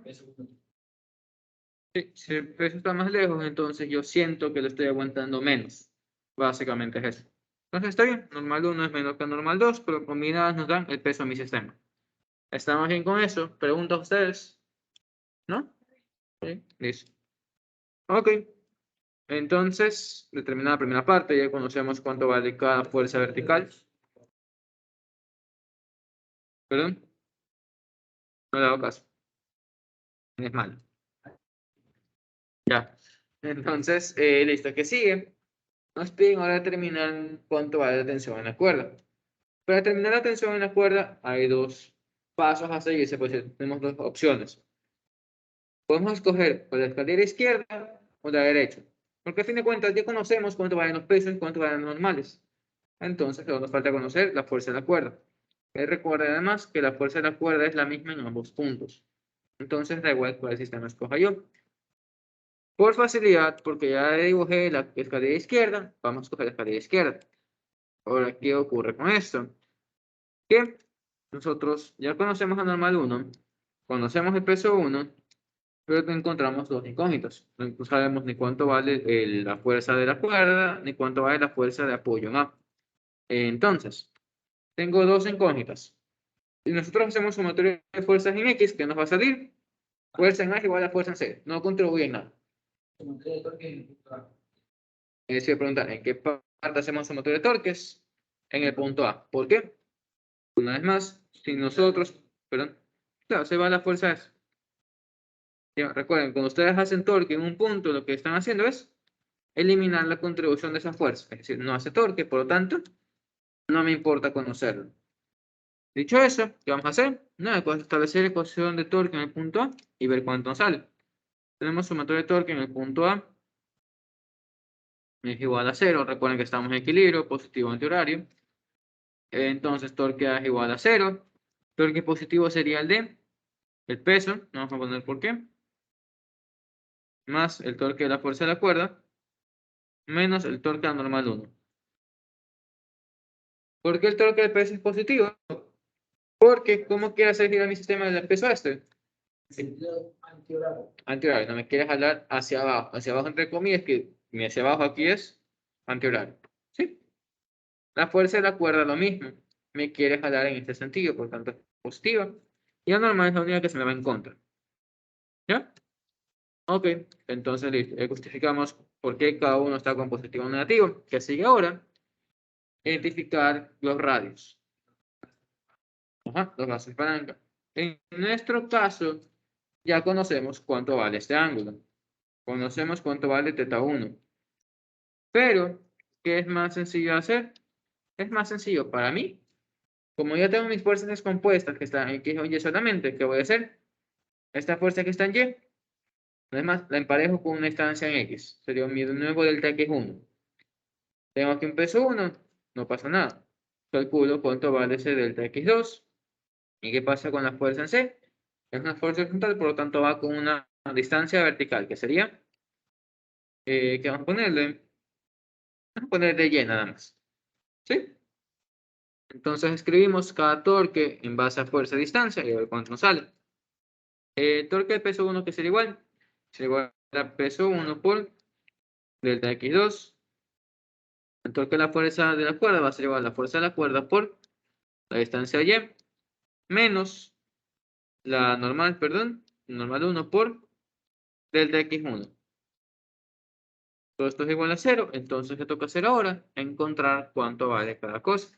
Sí, si el peso está más lejos, entonces yo siento que lo estoy aguantando menos. Básicamente es eso. Entonces está bien, normal 1 es menor que normal 2, pero combinadas nos dan el peso de mi sistema. ¿Estamos bien con eso? Pregunto a ustedes. ¿No? Sí, listo. Ok. Entonces, determinada la primera parte, ya conocemos cuánto vale cada fuerza vertical. Perdón, no le hago caso. Es malo. Ya. Entonces, listo. ¿Qué sigue? Nos piden ahora determinar cuánto vale la tensión en la cuerda. Para determinar la tensión en la cuerda, hay dos pasos a seguirse, pues tenemos dos opciones. Podemos escoger o la escalera izquierda o la derecha. Porque a fin de cuentas ya conocemos cuánto valen los pesos y cuánto valen los normales. Entonces, solo nos falta conocer la fuerza de la cuerda. Recuerda además que la fuerza de la cuerda es la misma en ambos puntos. Entonces, da igual cuál sistema escoja yo. Por facilidad, porque ya dibujé la escalera izquierda, vamos a escoger la escalera izquierda. Ahora, ¿qué ocurre con esto? Que nosotros ya conocemos la normal 1, conocemos el peso 1, pero encontramos dos incógnitas. No sabemos ni cuánto vale la fuerza de la cuerda, ni cuánto vale la fuerza de apoyo en A. Entonces, tengo dos incógnitas. Si nosotros hacemos sumatoria de fuerzas en X, ¿qué nos va a salir? Fuerza en A es igual a fuerza en C. No contribuye en nada. Es decir, preguntar, ¿en qué parte hacemos sumatoria de torques? En el punto A. ¿Por qué? Una vez más, si nosotros, perdón, claro, se va la fuerza S. Ya, recuerden, cuando ustedes hacen torque en un punto, lo que están haciendo es eliminar la contribución de esa fuerza. Es decir, no hace torque, por lo tanto, no me importa conocerlo. Dicho eso, ¿qué vamos a hacer? Nada, pues establecer la ecuación de torque en el punto A y ver cuánto nos sale. Tenemos sumatoria de torque en el punto A es igual a 0. Recuerden que estamos en equilibrio, positivo antihorario. Entonces, torque A es igual a 0. Torque positivo sería el de el peso, no vamos a poner por qué, más el torque de la fuerza de la cuerda, menos el torque anormal 1. ¿Por qué el torque del peso es positivo? Porque, ¿cómo quiere hacer girar mi sistema del peso este? Antihorario, no me quiere jalar hacia abajo entre comillas, que mi hacia abajo aquí es antihorario. ¿Sí? La fuerza de la cuerda lo mismo, me quiere jalar en este sentido, por tanto es positiva. Y la normal es la única que se me va en contra. ¿Ya? Ok, entonces listo. Justificamos por qué cada uno está con positivo o negativo. ¿Qué sigue ahora? Identificar los radios. Ajá, los radios de palanca. En nuestro caso, ya conocemos cuánto vale este ángulo. Conocemos cuánto vale teta 1. Pero, ¿qué es más sencillo de hacer? Es más sencillo para mí. Como ya tengo mis fuerzas descompuestas que están en X o Y solamente, ¿qué voy a hacer? Esta fuerza que está en Y, además la emparejo con una instancia en X. Sería mi nuevo delta X1. Tengo aquí un peso 1, no pasa nada. Calculo cuánto vale ese delta X2. ¿Y qué pasa con la fuerza en C? Es una fuerza horizontal, por lo tanto va con una distancia vertical, que sería, ¿qué vamos a ponerle? Vamos a ponerle Y nada más. ¿Sí? Entonces escribimos cada torque en base a fuerza y distancia y a ver cuánto nos sale. Torque de peso 1 que sería igual a peso 1 por delta x2. El torque de la fuerza de la cuerda va a ser igual a la fuerza de la cuerda por la distancia y menos la normal, perdón, normal 1 por delta x1. Todo esto es igual a 0, entonces ¿qué toca hacer ahora? Encontrar cuánto vale cada cosa.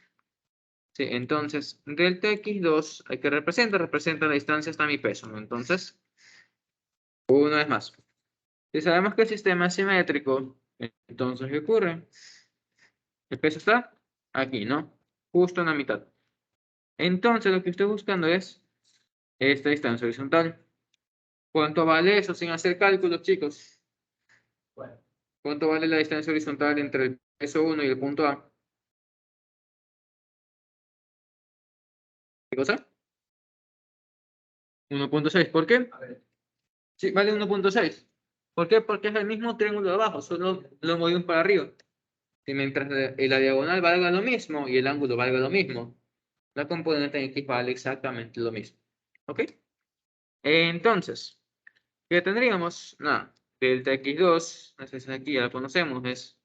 Sí, entonces delta x2, hay que representa la distancia hasta mi peso, ¿no? Entonces, una vez más. Si sabemos que el sistema es simétrico, entonces ¿qué ocurre? El peso está aquí, ¿no? Justo en la mitad. Entonces lo que estoy buscando es esta distancia horizontal. ¿Cuánto vale eso sin hacer cálculos, chicos? ¿Cuánto vale la distancia horizontal entre el peso 1 y el punto A? ¿Qué cosa? 1.6. ¿Por qué? Sí, vale 1.6. ¿Por qué? Porque es el mismo triángulo de abajo, solo lo movimos para arriba. Y mientras la diagonal valga lo mismo y el ángulo valga lo mismo, la componente en X vale exactamente lo mismo. ¿Ok? Entonces, ¿qué tendríamos? Nada, delta X2, esa es aquí, ya la conocemos, es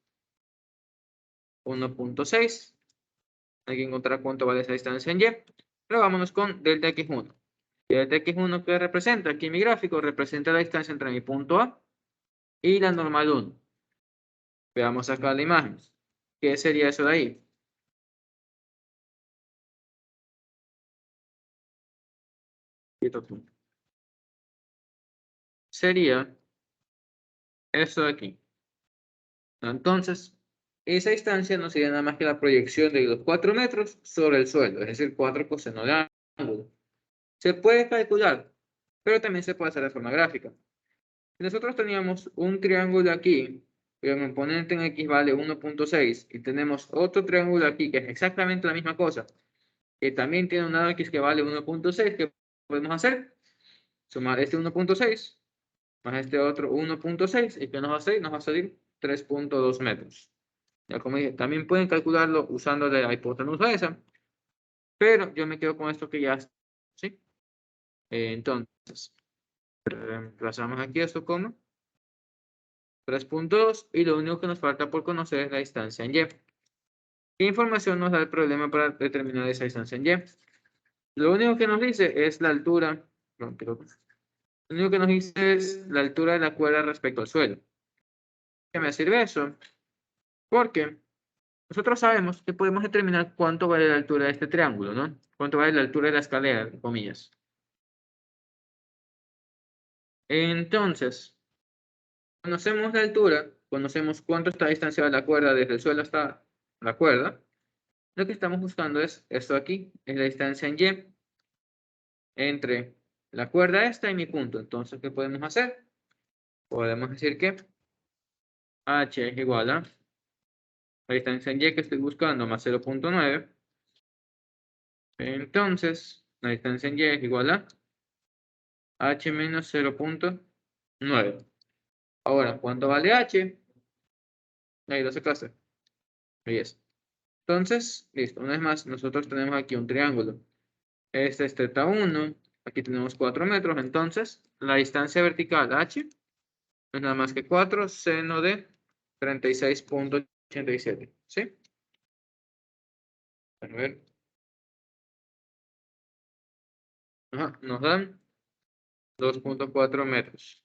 1.6. Hay que encontrar cuánto vale esa distancia en Y. Pero vámonos con delta X1. Delta X1, ¿qué representa? Aquí en mi gráfico representa la distancia entre mi punto A y la normal 1. Veamos acá la imagen. ¿Qué sería eso de ahí? Sería esto de aquí. Entonces, esa distancia no sería nada más que la proyección de los 4 metros sobre el suelo, es decir, 4 coseno de ángulo. Se puede calcular, pero también se puede hacer de forma gráfica. Si nosotros teníamos un triángulo aquí, cuyo componente en X vale 1.6, y tenemos otro triángulo aquí que es exactamente la misma cosa, que también tiene un lado X que vale 1.6, ¿qué podemos hacer? Sumar este 1.6 más este otro 1.6, ¿y qué nos va a salir? Nos va a salir 3.2 metros. Ya como dije, también pueden calcularlo usando la hipotenusa esa, pero yo me quedo con esto que ya está, ¿sí? Entonces, reemplazamos aquí esto como 3.2 y lo único que nos falta por conocer es la distancia en Y. ¿Qué información nos da el problema para determinar esa distancia en Y? Lo único que nos dice es la altura, lo único que nos dice es la altura de la cuerda respecto al suelo. ¿Qué me sirve eso? Porque nosotros sabemos que podemos determinar cuánto vale la altura de este triángulo, ¿no? Cuánto vale la altura de la escalera, entre comillas. Entonces, conocemos la altura, conocemos cuánto está distanciada la cuerda desde el suelo hasta la cuerda. Lo que estamos buscando es esto aquí, es la distancia en Y entre la cuerda esta y mi punto. Entonces, ¿qué podemos hacer? Podemos decir que H es igual a la distancia en Y que estoy buscando más 0.9. Entonces, la distancia en Y es igual a H menos 0.9. Ahora, ¿cuánto vale H? Ahí lo sacaste. Ahí es. Entonces, listo. Una vez más, nosotros tenemos aquí un triángulo. Este es θ 1. Aquí tenemos 4 metros. Entonces, la distancia vertical H es nada más que 4 seno de 36.87. ¿Sí? A ver. Ajá, nos dan 2.4 metros.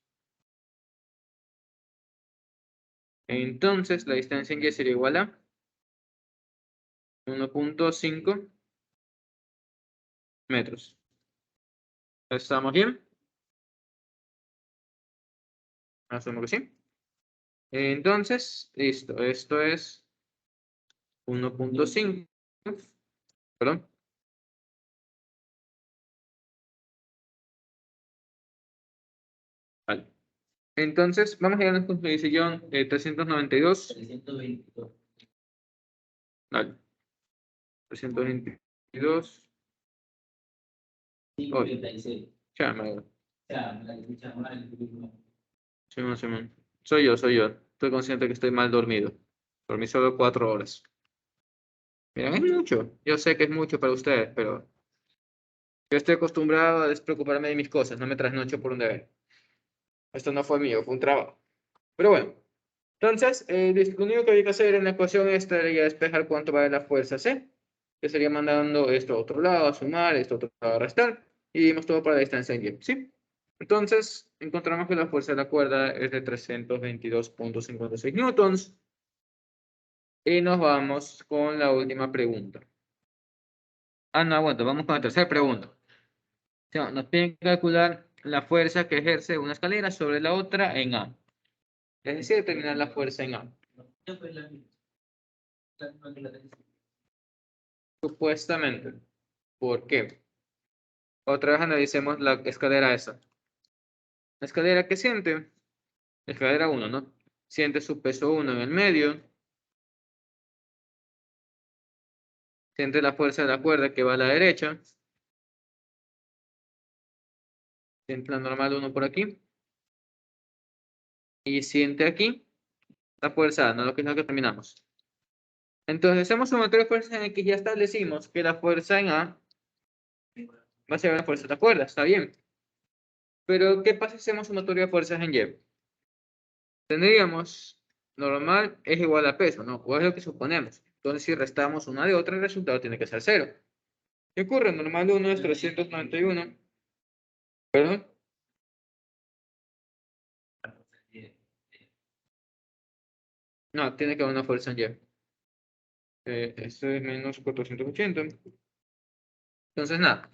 Entonces, la distancia en Y sería igual a 1.5 metros. ¿Estamos bien? Asumo que sí. Entonces, listo. Esto es 1.5. Perdón. Vale. Entonces, vamos a llegar a la conclusión 392. 322. Vale. 322. 536. Chama. Simón, Simón. Soy yo. Estoy consciente que estoy mal dormido. Dormí solo 4 horas. Miren, es mucho. Yo sé que es mucho para ustedes, pero yo estoy acostumbrado a despreocuparme de mis cosas, no me trasnocho por un deber. Esto no fue mío, fue un trabajo. Pero bueno, entonces, lo único que hay que hacer en la ecuación esta sería despejar cuánto vale la fuerza C, que sería mandando esto a otro lado a sumar, esto a otro lado a restar, y dimos todo para la distancia en Y, ¿sí? Entonces, encontramos que la fuerza de la cuerda es de 322.56 newtons, y nos vamos con la última pregunta. Ah, no, aguanta, vamos con la tercera pregunta. O sea, nos piden calcular la fuerza que ejerce una escalera sobre la otra en A. Es decir, determinar la fuerza en A. Supuestamente. ¿Por qué? Otra vez analicemos la escalera esa. La escalera que siente, la escalera 1, ¿no? Siente su peso 1 en el medio. Siente la fuerza de la cuerda que va a la derecha. Siente la normal 1 por aquí. Y siente aquí la fuerza A, ¿no? Lo que es lo que terminamos. Entonces, hacemos sumatoria de fuerzas en X y ya establecimos que la fuerza en A va a ser la fuerza de la cuerda, está bien. Pero, ¿qué pasa si hacemos sumatoria de fuerzas en Y? Tendríamos normal es igual a peso, ¿no? O es lo que suponemos. Entonces, si restamos una de otra, el resultado tiene que ser 0. ¿Qué ocurre? Normal 1 es 391. ¿Perdón? No, tiene que haber una fuerza en Y. Esto es menos 480. Entonces, nada.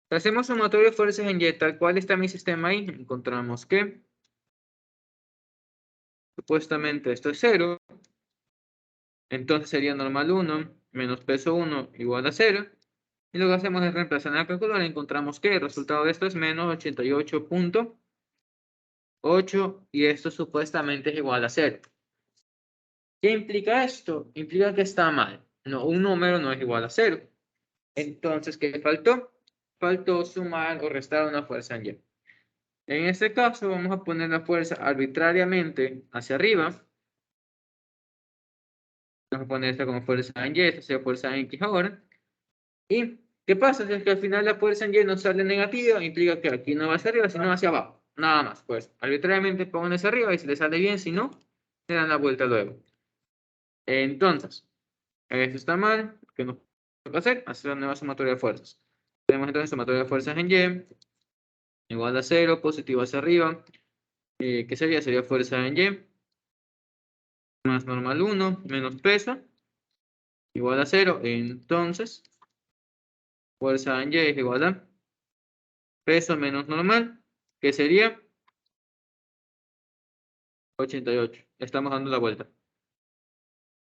Si hacemos sumatoria de fuerzas en Y, tal cual está mi sistema ahí, encontramos que supuestamente esto es 0. Entonces sería normal 1 menos peso 1 igual a 0. Y lo que hacemos es reemplazar en la calculadora y encontramos que el resultado de esto es menos 88.8 y esto supuestamente es igual a 0. ¿Qué implica esto? Implica que está mal. No, un número no es igual a 0. Entonces, ¿qué faltó? Faltó sumar o restar una fuerza en Y. En este caso, vamos a poner la fuerza arbitrariamente hacia arriba. Vamos a poner esta como fuerza en Y, esta sería fuerza en X ahora. ¿Y qué pasa? Si es que al final la fuerza en Y no sale negativa, implica que aquí no va hacia arriba, sino hacia abajo. Nada más, pues arbitrariamente pongan hacia arriba y si le sale bien, si no, le dan la vuelta luego. Entonces, esto está mal. ¿Qué nos toca hacer? Hacer la nueva sumatoria de fuerzas. Tenemos entonces sumatoria de fuerzas en Y, igual a 0, positivo hacia arriba. ¿Qué sería? Sería fuerza en Y, más normal 1, menos peso, igual a 0. Entonces, fuerza en Y es igual a peso menos normal, que sería 88. Estamos dando la vuelta.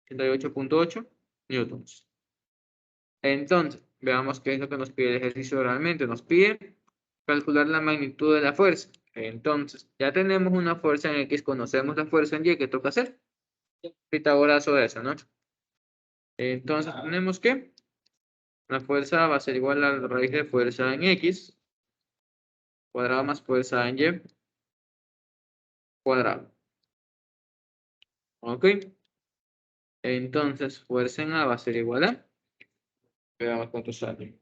88.8 newtons. Entonces, veamos qué es lo que nos pide el ejercicio realmente. Nos pide calcular la magnitud de la fuerza. Entonces, ya tenemos una fuerza en X, conocemos la fuerza en Y, ¿qué toca hacer? Pitagorazo de eso, ¿no? Entonces, tenemos que la fuerza va a ser igual a la raíz de fuerza en X, cuadrado más fuerza en Y, cuadrado. ¿Ok? Entonces, fuerza en A va a ser igual a... Veamos cuánto sale.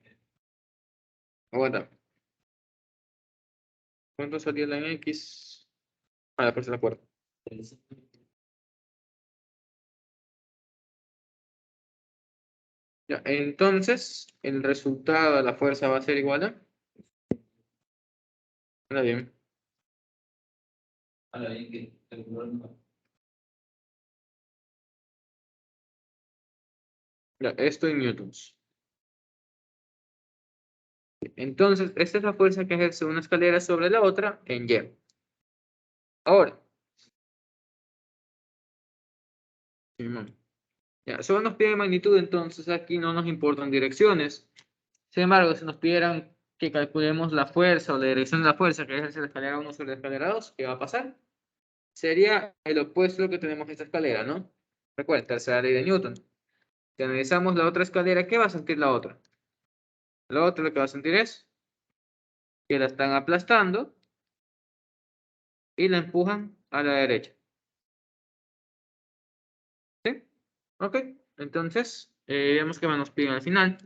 Aguanta. ¿Cuánto salió la en X? Ah, la fuerza de la cuerda. Ya, entonces, el resultado de la fuerza va a ser igual a... Anda bien. Ya, esto en newtons. Entonces, esta es la fuerza que ejerce una escalera sobre la otra en Y. Ahora, Simón, ya, solo nos piden magnitud, entonces aquí no nos importan direcciones. Sin embargo, si nos pidieran que calculemos la fuerza o la dirección de la fuerza que ejerce la escalera 1 sobre la escalera 2, ¿qué va a pasar? Sería el opuesto a lo que tenemos en esta escalera, ¿no? Recuerda, tercera ley de Newton. Si analizamos la otra escalera, ¿qué va a sentir la otra? La otra lo que va a sentir es que la están aplastando y la empujan a la derecha. ¿Sí? Ok. Entonces, Vemos que nos piden al final.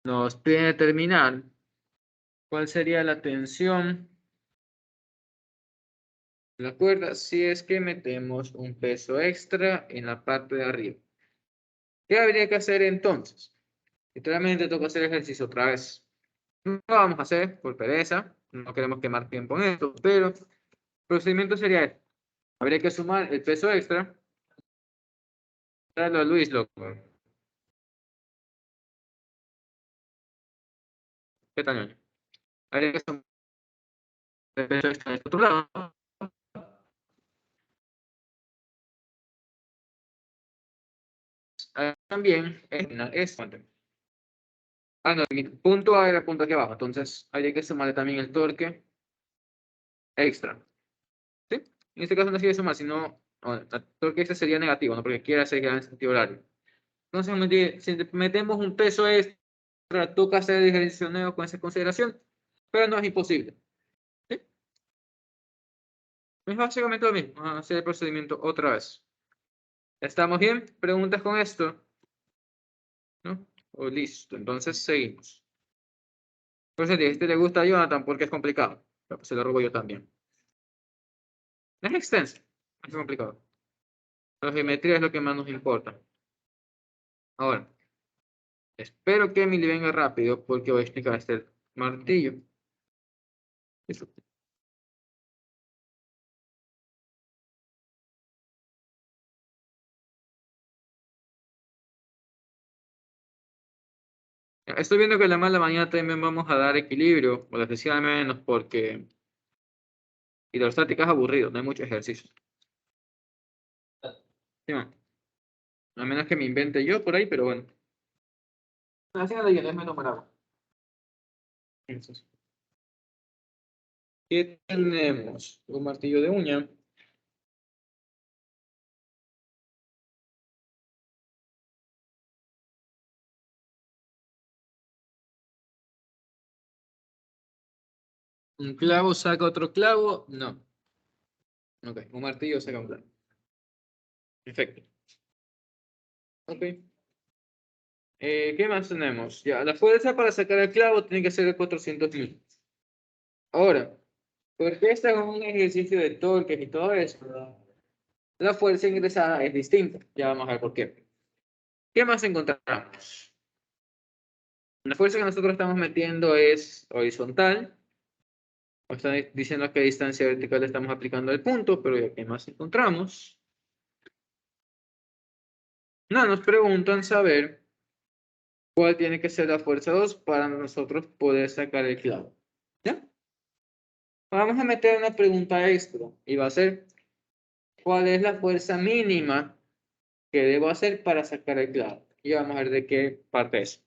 Nos piden determinar cuál sería la tensión de la cuerda si es que metemos un peso extra en la parte de arriba. ¿Qué habría que hacer entonces? Literalmente toca hacer ejercicio otra vez. No lo vamos a hacer por pereza, no queremos quemar tiempo en esto, pero el procedimiento sería este. Habría que sumar el peso extra. Dale a Luis, loco. ¿Qué tal, ñoño? Habría que sumar el peso extra en este otro lado. También es ah, no, mi punto A era punto aquí abajo, entonces habría que sumarle también el torque extra. ¿Sí? En este caso no sirve sumar, sino el torque extra sería negativo, ¿no? Porque quiere hacer que en sentido horario. Entonces, si metemos un peso extra, toca hacer el ejercicio nuevo con esa consideración, pero no es imposible. ¿Sí? Es básicamente lo mismo. Vamos a hacer el procedimiento otra vez. ¿Estamos bien? ¿Preguntas con esto? ¿No? O listo. Entonces seguimos. Pues si este le gusta a Jonathan porque es complicado. Pero pues se lo robo yo también. Es extenso. Es complicado. La geometría es lo que más nos importa. Ahora, espero que Emily venga rápido porque voy a explicar este martillo. Eso. Estoy viendo que la mala mañana también vamos a dar equilibrio, o la especial menos, porque hidrostática es aburrido, no hay mucho ejercicio. Sí, man. A menos que me invente yo por ahí, pero bueno. Así no es menos bravo. Entonces, ¿qué tenemos? Un martillo de uña. ¿Un clavo saca otro clavo? No. Ok, un martillo saca un clavo. Perfecto. Ok. ¿Qué más tenemos? Ya, la fuerza para sacar el clavo tiene que ser de 400 N. Ahora, porque este es un ejercicio de torques y todo eso, la fuerza ingresada es distinta. Ya vamos a ver por qué. ¿Qué más encontramos? La fuerza que nosotros estamos metiendo es horizontal. Nos están diciendo a qué distancia vertical estamos aplicando el punto, pero ¿ya qué más encontramos? No, nos preguntan saber cuál tiene que ser la fuerza 2 para nosotros poder sacar el clavo. ¿Ya? Vamos a meter una pregunta extra y va a ser ¿cuál es la fuerza mínima que debo hacer para sacar el clavo? Y vamos a ver de qué parte es.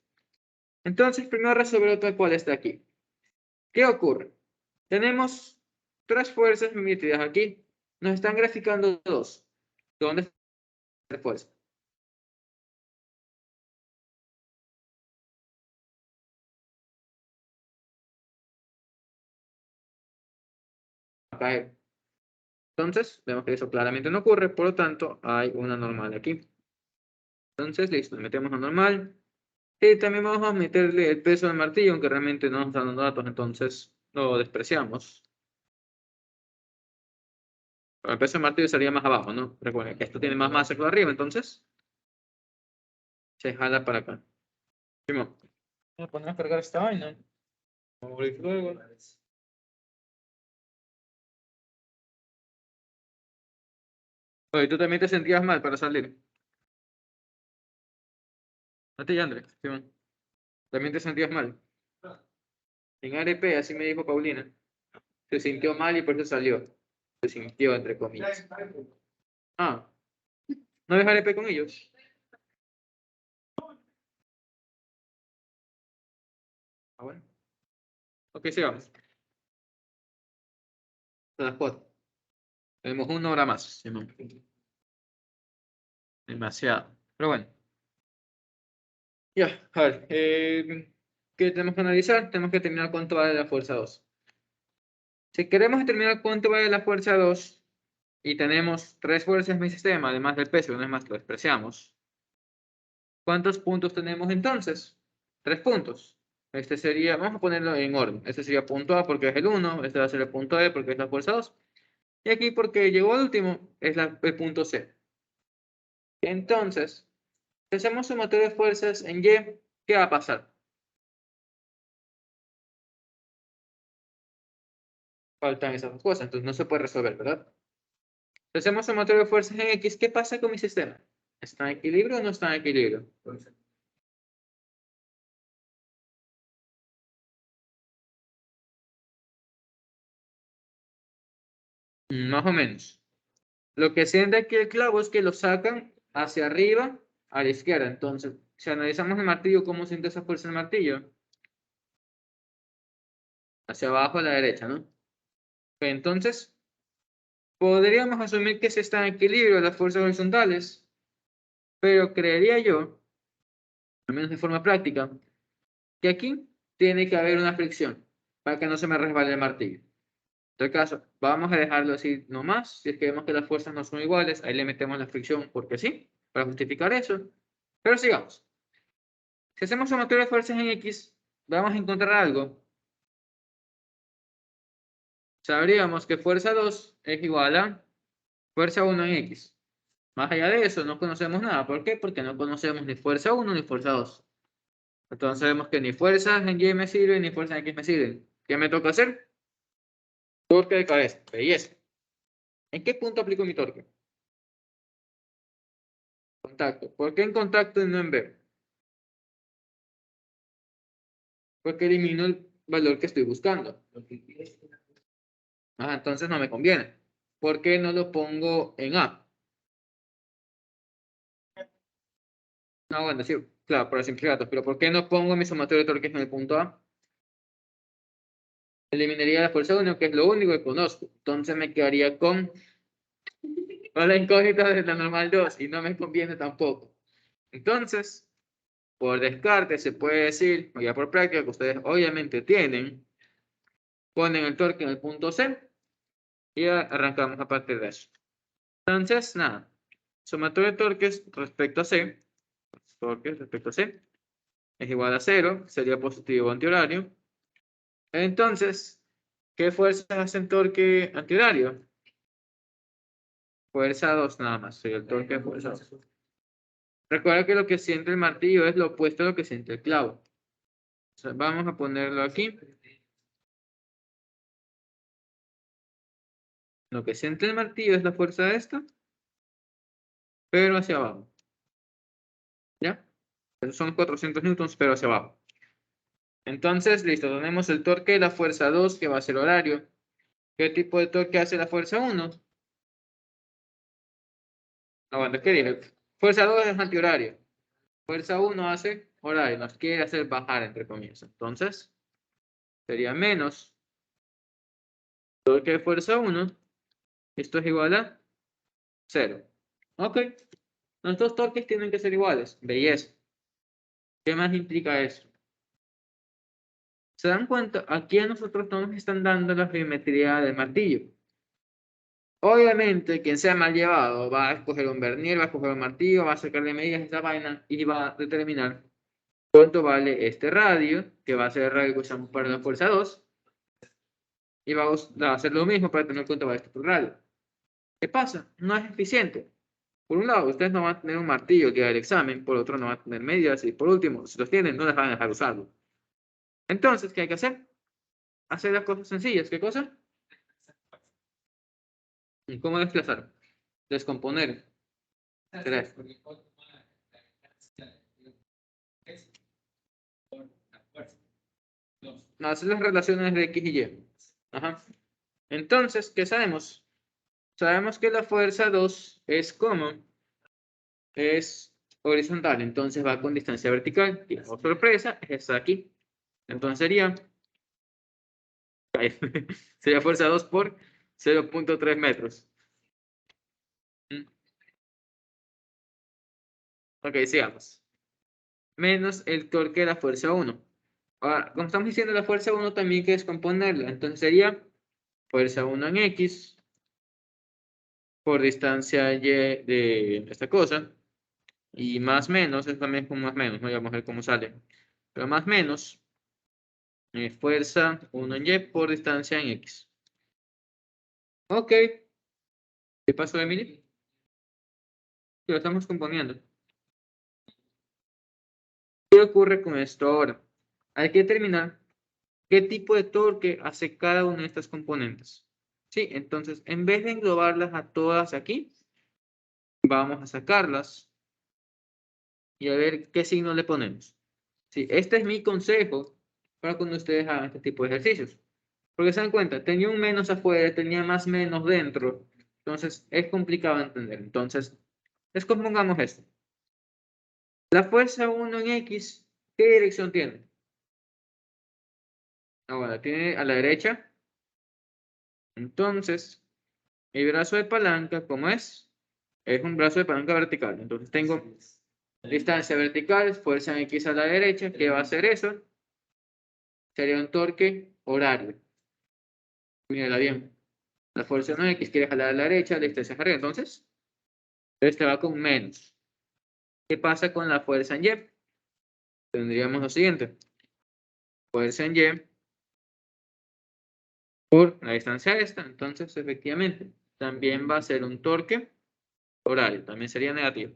Entonces, primero resolver otra cual está aquí. ¿Qué ocurre? Tenemos tres fuerzas metidas aquí. Nos están graficando dos. ¿Dónde está la fuerza? Acá. Entonces, vemos que eso claramente no ocurre, por lo tanto, hay una normal aquí. Entonces, listo, metemos la normal. Y también vamos a meterle el peso del martillo, aunque realmente no nos dan los datos, entonces lo despreciamos. Pero el peso del martillo sería más abajo, ¿no? Recuerden que esto tiene más masa que lo arriba, entonces se jala para acá. Simón, voy a poner a cargar esta vaina. Vamos a abrir luego. Oye, ¿tú también te sentías mal para salir? A ti, André. Simón. ¿También te sentías mal? En ARP, así me dijo Paulina. Se sintió mal y por eso salió. Se sintió, entre comillas. Ah, ¿no ves ARP con ellos? Ah, bueno. Ok, sigamos. A las 4. Tenemos una hora más. Simón. Demasiado. Pero bueno. Ya, a ver. ¿Qué tenemos que analizar? Tenemos que determinar cuánto vale la fuerza 2. Si queremos determinar cuánto vale la fuerza 2 y tenemos tres fuerzas en mi sistema, además del peso, no es más, lo despreciamos. ¿Cuántos puntos tenemos entonces? 3 puntos. Este sería, vamos a ponerlo en orden. Este sería punto A porque es el 1, este va a ser el punto E porque es la fuerza 2. Y aquí porque llegó al último es el punto C. Entonces, si hacemos sumatoria de fuerzas en Y, ¿qué va a pasar? Faltan esas dos cosas, entonces no se puede resolver, ¿verdad? Si hacemos sumatoria de fuerzas en X, ¿qué pasa con mi sistema? ¿Está en equilibrio o no está en equilibrio? Más o menos. Lo que siente aquí el clavo es que lo sacan hacia arriba a la izquierda. Entonces, si analizamos el martillo, ¿cómo siente esa fuerza el martillo? Hacia abajo a la derecha, ¿no? Entonces, podríamos asumir que se está en equilibrio las fuerzas horizontales, pero creería yo, al menos de forma práctica, que aquí tiene que haber una fricción para que no se me resbale el martillo. En todo caso, vamos a dejarlo así nomás. Si es que vemos que las fuerzas no son iguales, ahí le metemos la fricción porque sí, para justificar eso. Pero sigamos. Si hacemos sumatoria de fuerzas en X, vamos a encontrar algo. Sabríamos que fuerza 2 es igual a fuerza 1 en X. Más allá de eso, no conocemos nada. ¿Por qué? Porque no conocemos ni fuerza 1 ni fuerza 2. Entonces sabemos que ni fuerzas en Y me sirven ni fuerzas en X me sirven. ¿Qué me toca hacer? Torque de cabeza. Belleza. ¿En qué punto aplico mi torque? Contacto. ¿Por qué en contacto y no en B? Porque elimino el valor que estoy buscando. Entonces no me conviene. ¿Por qué no lo pongo en A? No, bueno, sí, claro, para simplificar, pero ¿por qué no pongo mi sumatorio de torques en el punto A? Eliminaría la fuerza 1, que es lo único que conozco. Entonces me quedaría con la incógnita de la normal 2 y no me conviene tampoco. Entonces, por descarte se puede decir, o ya por práctica, que ustedes obviamente tienen, ponen el torque en el punto C y arrancamos a partir de eso. Entonces, nada, sumatorio de torques respecto a C, torques respecto a C, es igual a 0, sería positivo antihorario. Entonces, ¿qué fuerzas hacen torque antihorario? Fuerza 2 nada más, sería el torque de fuerza 2. Recuerda que lo que siente el martillo es lo opuesto a lo que siente el clavo. O sea, vamos a ponerlo aquí. Lo que siente el martillo es la fuerza de esta, pero hacia abajo. ¿Ya? Esos son 400 newtons, pero hacia abajo. Entonces, listo, tenemos el torque de la fuerza 2, que va a ser horario. ¿Qué tipo de torque hace la fuerza 1? No, bueno, ¿qué dije? Fuerza 2 es antihorario. Fuerza 1 hace horario, nos quiere hacer bajar, entre comillas. Entonces, sería menos torque de fuerza 1. Esto es igual a 0. Ok. Nuestros torques tienen que ser iguales. Belleza. ¿Qué más implica eso? ¿Se dan cuenta? Aquí a nosotros no nos están dando la geometría del martillo. Obviamente, quien sea mal llevado va a escoger un vernier, va a escoger un martillo, va a sacarle medidas a esta vaina y va a determinar cuánto vale este radio, que va a ser el radio que usamos para la fuerza 2, y va a hacer lo mismo para tener cuánto vale este otro radio. ¿Qué pasa? No es eficiente. Por un lado, ustedes no van a tener un martillo el día del examen, por otro no van a tener medias, y por último, si los tienen, no les van a dejar usarlo. Entonces, ¿qué hay que hacer? Hacer las cosas sencillas. ¿Qué cosa? ¿Y cómo desplazar? Descomponer. Tres. No, hacer las relaciones de X y Y. Ajá. Entonces, ¿qué sabemos? Sabemos que la fuerza 2 es como es horizontal, entonces va con distancia vertical. Y oh, sorpresa, es esta aquí. Entonces sería, sería fuerza 2 por 0.3 metros. Ok, sigamos. Menos el torque de la fuerza 1. Ahora, como estamos diciendo, la fuerza 1 también hay que descomponerla. Entonces sería fuerza 1 en X por distancia Y de esta cosa. Y más menos es también con más menos, ¿no? Ya vamos a ver cómo sale. Pero más menos, fuerza 1 en Y por distancia en X. Ok. ¿Qué pasó, Emily? Lo estamos componiendo. ¿Qué ocurre con esto ahora? Hay que determinar qué tipo de torque hace cada una de estas componentes. Sí, entonces, en vez de englobarlas a todas aquí, vamos a sacarlas y a ver qué signo le ponemos. Sí, este es mi consejo para cuando ustedes hagan este tipo de ejercicios. Porque se dan cuenta, tenía un menos afuera, tenía más menos dentro. Entonces, es complicado de entender. Entonces, descompongamos esto. La fuerza 1 en X, ¿qué dirección tiene? Ahora, tiene a la derecha. Entonces, mi brazo de palanca, ¿cómo es? Es un brazo de palanca vertical. Entonces, tengo distancia vertical, fuerza en X a la derecha. ¿Qué va a hacer eso? Sería un torque horario. Mírala bien. La fuerza 1 en X quiere jalar a la derecha, la distancia es arriba. Entonces, este va con menos. ¿Qué pasa con la fuerza en Y? Tendríamos lo siguiente. Fuerza en Y por la distancia esta. Entonces, efectivamente, también va a ser un torque horario. También sería negativo.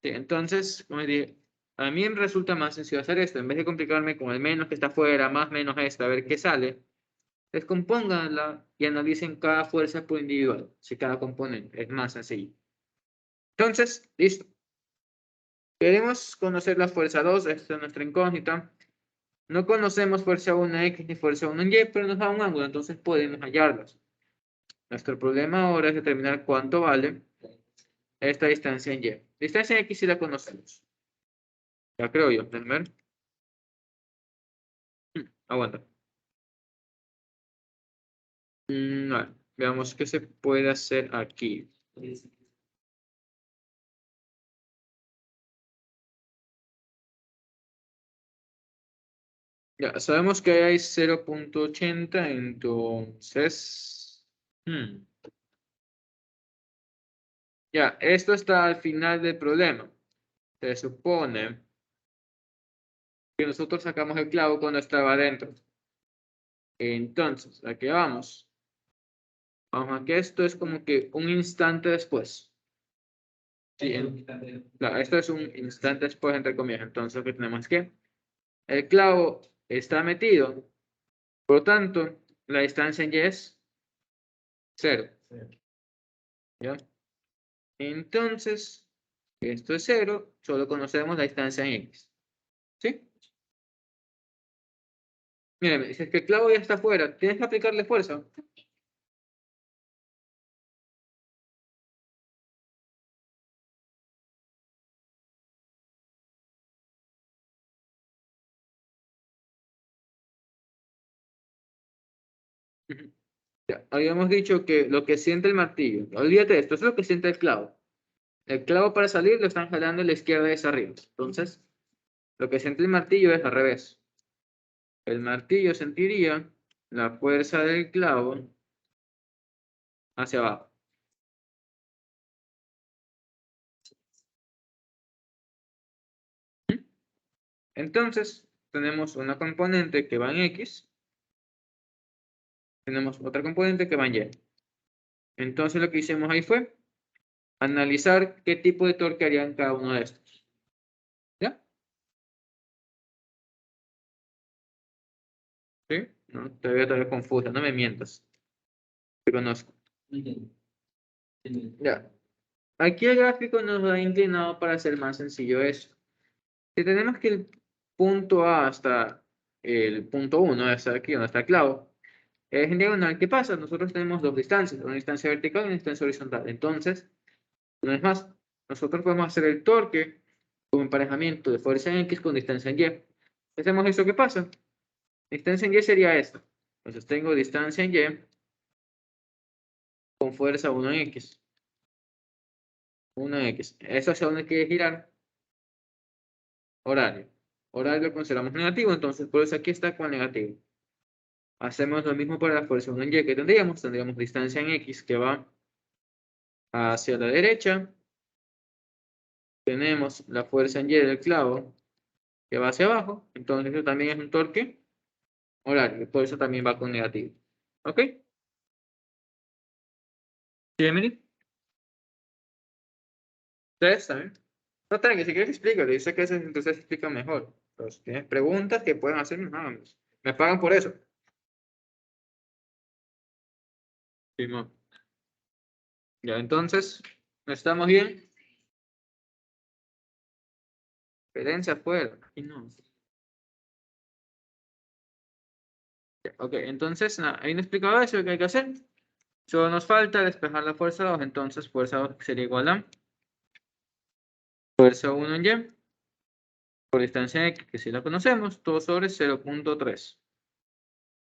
Sí, entonces, como les dije, a mí me resulta más sencillo hacer esto. En vez de complicarme con el menos que está afuera, más menos esta, a ver qué sale, descompónganla y analicen cada fuerza por individual. Si cada componente es más sencillo. Entonces, listo. Queremos conocer la fuerza 2. Esta es nuestra incógnita. No conocemos fuerza 1 en X ni fuerza 1 en Y, pero nos da un ángulo, entonces podemos hallarlas. Nuestro problema ahora es determinar cuánto vale esta distancia en Y. Distancia en X sí la conocemos. Ya creo yo. Déjenme ver. Aguanta. Vale. Veamos qué se puede hacer aquí. Ya, sabemos que hay 0.80, entonces... Ya, esto está al final del problema. Se supone que nosotros sacamos el clavo cuando estaba adentro. Entonces, aquí vamos. Vamos a que esto es como que un instante después. Sí, claro, esto es un instante después, entre comillas. Entonces, lo que tenemos es que el clavo está metido. Por lo tanto, la distancia en Y es 0. ¿Ya? Entonces, esto es 0. Solo conocemos la distancia en X. ¿Sí? Mira, me dices que el clavo ya está afuera. Tienes que aplicarle fuerza. Ya, habíamos dicho que lo que siente el martillo, olvídate de esto, es lo que siente el clavo. El clavo para salir lo están jalando a la izquierda y hacia arriba. Entonces, lo que siente el martillo es al revés. El martillo sentiría la fuerza del clavo hacia abajo. Entonces, tenemos una componente que va en X, tenemos otra componente que va en Y. Entonces, lo que hicimos ahí fue analizar qué tipo de torque harían cada uno de estos. ¿Ya? ¿Sí? No, todavía confusa, no me mientas. Te conozco. Ya. Aquí el gráfico nos ha inclinado para hacer más sencillo eso. Si tenemos que el punto A hasta el punto 1, hasta aquí donde está el clavo, es en diagonal. ¿Qué pasa? Nosotros tenemos dos distancias, una distancia vertical y una distancia horizontal. Entonces, una vez más, nosotros podemos hacer el torque con emparejamiento de fuerza en X con distancia en Y. Si hacemos eso, ¿qué pasa? Distancia en Y sería esto. Entonces tengo distancia en Y con fuerza 1 en X. 1 en X. ¿Eso hacia dónde quiere girar? Horario. Horario lo consideramos negativo, entonces por eso aquí está con negativo. Hacemos lo mismo para la fuerza 1 en Y que tendríamos. Tendríamos distancia en X que va hacia la derecha tenemos la fuerza en Y del clavo que va hacia abajo, entonces eso también es un torque horario, por eso también va con negativo. ¿Ok? ¿Sí, Emily? ¿Ustedes también? No, tranqui, si quieres explícale, dice que entonces explica mejor. Pero si tienes preguntas que pueden hacerme, nada más. Me pagan por eso. Simón. Ya, entonces, ¿estamos bien? Diferencia afuera. Y no. Ya, ok, entonces, nada, ahí no explicado eso, ¿qué hay que hacer? Solo nos falta despejar la fuerza 2, entonces fuerza 2 sería igual a fuerza 1 en Y por distancia X, que si la conocemos, todo sobre 0.3.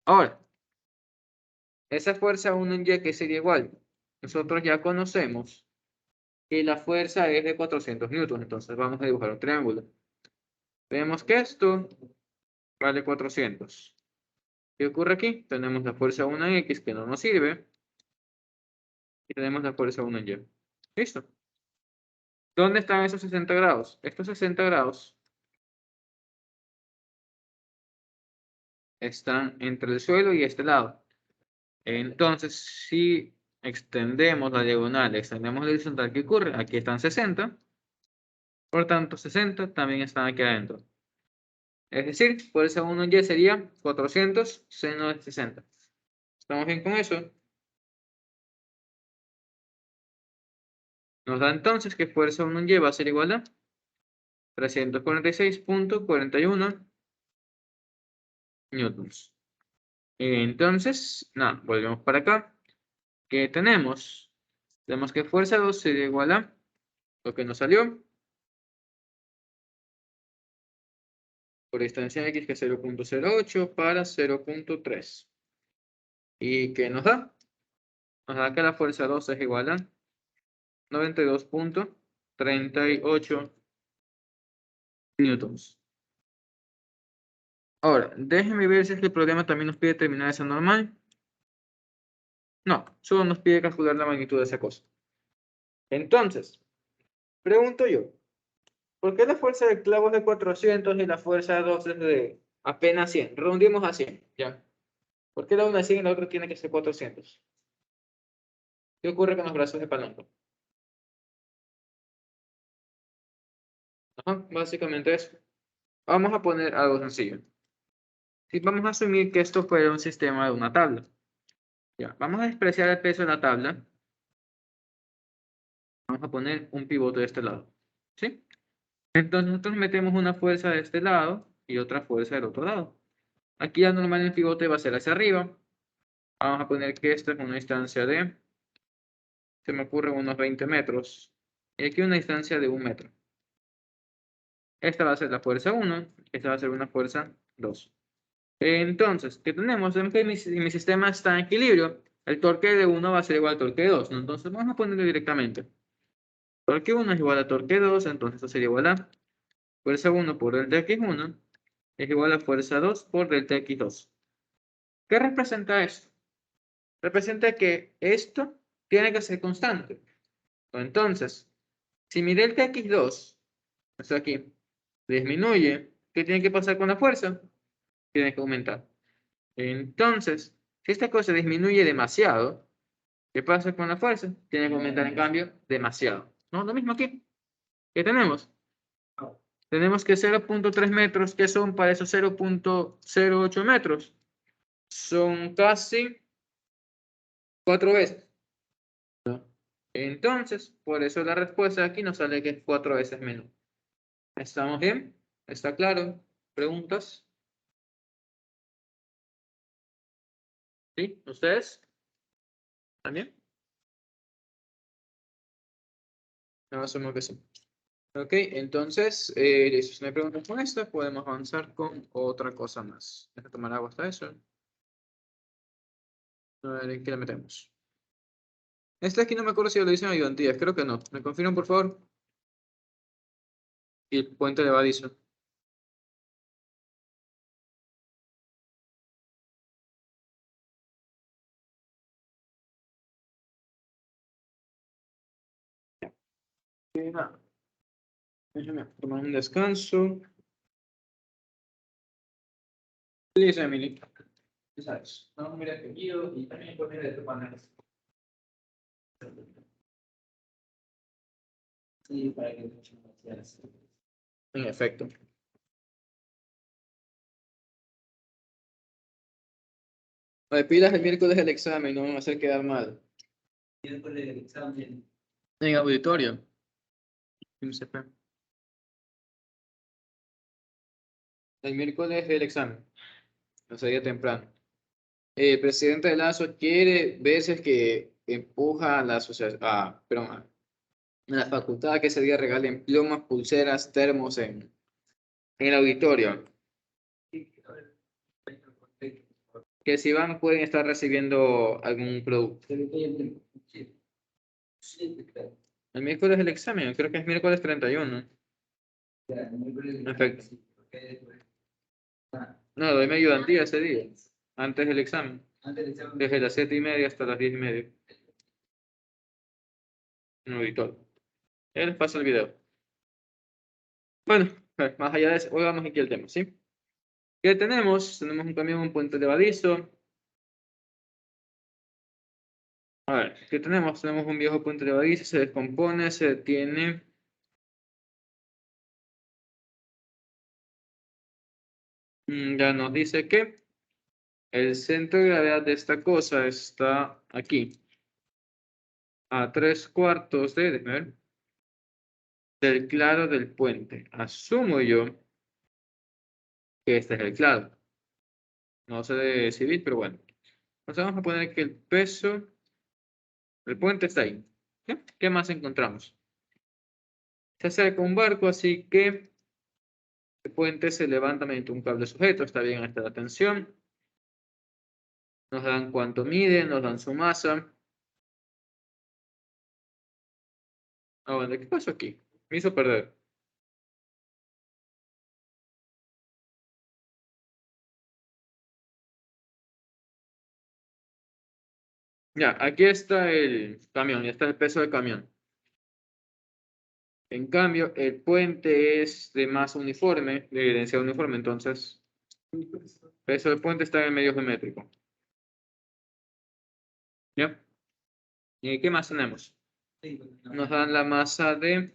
Ahora, esa fuerza 1 en Y que sería igual, nosotros ya conocemos que la fuerza es de 400 newtons, entonces vamos a dibujar un triángulo. Vemos que esto vale 400. ¿Qué ocurre aquí? Tenemos la fuerza 1 en X que no nos sirve y tenemos la fuerza 1 en Y. ¿Listo? ¿Dónde están esos 60 grados? Estos 60 grados están entre el suelo y este lado. Entonces, si extendemos la diagonal, extendemos la horizontal, ¿qué ocurre? Aquí están 60, por tanto 60 también están aquí adentro. Es decir, fuerza 1 en Y sería 400 seno de 60. ¿Estamos bien con eso? Nos da entonces que fuerza 1 en Y va a ser igual a 346.41 newtons. Entonces, nada, volvemos para acá. ¿Qué tenemos? Tenemos que fuerza 2 sería igual a lo que nos salió por distancia X, que es 0.08 para 0.3. ¿Y qué nos da? Nos da que la fuerza 2 es igual a 92.38 newtons. Ahora, déjenme ver si es que el problema también nos pide terminar esa normal. No, solo nos pide calcular la magnitud de esa cosa. Entonces, pregunto yo, ¿por qué la fuerza del clavo es de 400 y la fuerza de 2 es de apenas 100? Redondimos a 100, ya. ¿Por qué la una es 100 y la otra tiene que ser 400? ¿Qué ocurre con los brazos de palanca? Ajá, básicamente eso. Vamos a poner algo sencillo. Si vamos a asumir que esto fuera un sistema de una tabla. Ya, vamos a despreciar el peso de la tabla. Vamos a poner un pivote de este lado. ¿Sí? Entonces nosotros metemos una fuerza de este lado y otra fuerza del otro lado. Aquí la normal del pivote va a ser hacia arriba. Vamos a poner que esta es una distancia de, se me ocurre, unos 20 metros. Y aquí una distancia de 1 metro. Esta va a ser la fuerza 1, esta va a ser una fuerza 2. Entonces, ¿qué tenemos? Vemos que mi sistema está en equilibrio. El torque de 1 va a ser igual al torque de 2, ¿no? Entonces vamos a ponerlo directamente. Torque 1 es igual a torque 2, entonces esto sería igual a fuerza 1 por delta x1 es igual a fuerza 2 por delta x2. ¿Qué representa esto? Representa que esto tiene que ser constante. Entonces, si mi delta x2, esto aquí, disminuye, ¿qué tiene que pasar con la fuerza? Tiene que aumentar. Entonces, si esta cosa disminuye demasiado, ¿qué pasa con la fuerza? Tiene que aumentar en cambio demasiado. ¿No? Lo mismo aquí. ¿Qué tenemos? Tenemos que 0.3 metros, que son para esos 0.08 metros. Son casi 4 veces. Entonces, por eso la respuesta aquí nos sale que es 4 veces menos. ¿Estamos bien? ¿Está claro? ¿Preguntas? ¿Sí? ¿Ustedes? ¿También? No, asumo que sí. Ok, entonces, si no hay preguntas con esta, podemos avanzar con otra cosa más. Deja tomar agua hasta eso. A ver, ¿en qué la metemos? Esta aquí no me acuerdo si lo dicen ayudantías, creo que no. ¿Me confirman, por favor? Y el puente levadizo. Sí, nada. Déjame tomar un descanso. Listo, Emily. Ya sabes, vamos a mirar el apellido y también poner de tu panel. Sí, para que en efecto. Me pidas el miércoles el examen, no me va a hacer quedar mal. Miércoles el examen. En auditorio. MCP. El miércoles el examen. No sería temprano. El presidente de Lazo quiere veces que empuja a la asociación, perdón, a la facultad a que ese día regalen plumas, pulseras, termos en el auditorio. Que si van pueden estar recibiendo algún producto. El miércoles el examen, creo que es miércoles 31. Perfecto. No, doy mi ayudantía ese día, antes del examen. Desde las 7:30 hasta las 10:30. En auditorio. Ya les paso el video. Bueno, más allá de eso, hoy vamos aquí al tema, ¿sí? ¿Qué tenemos? Tenemos un camión, un puente levadizo. A ver, ¿qué tenemos? Tenemos un viejo puente levadizo, se descompone, se detiene. Ya nos dice que el centro de gravedad de esta cosa está aquí, a 3/4 déjame ver, del claro del puente. Asumo yo que este es el claro. No sé de civil, pero bueno. Entonces vamos a poner que el peso del puente está ahí. ¿Ya? ¿Qué más encontramos? Se acerca un barco, así que el puente se levanta mediante un cable sujeto. Está bien hasta la tensión. Nos dan cuánto mide, nos dan su masa. Bueno, ¿qué pasó aquí? Me hizo perder. Ya, aquí está el camión, ya está el peso del camión. En cambio, el puente es de masa uniforme, de densidad uniforme, entonces el peso del puente está en medio geométrico. ¿Ya? ¿Y qué más tenemos? Nos dan la masa de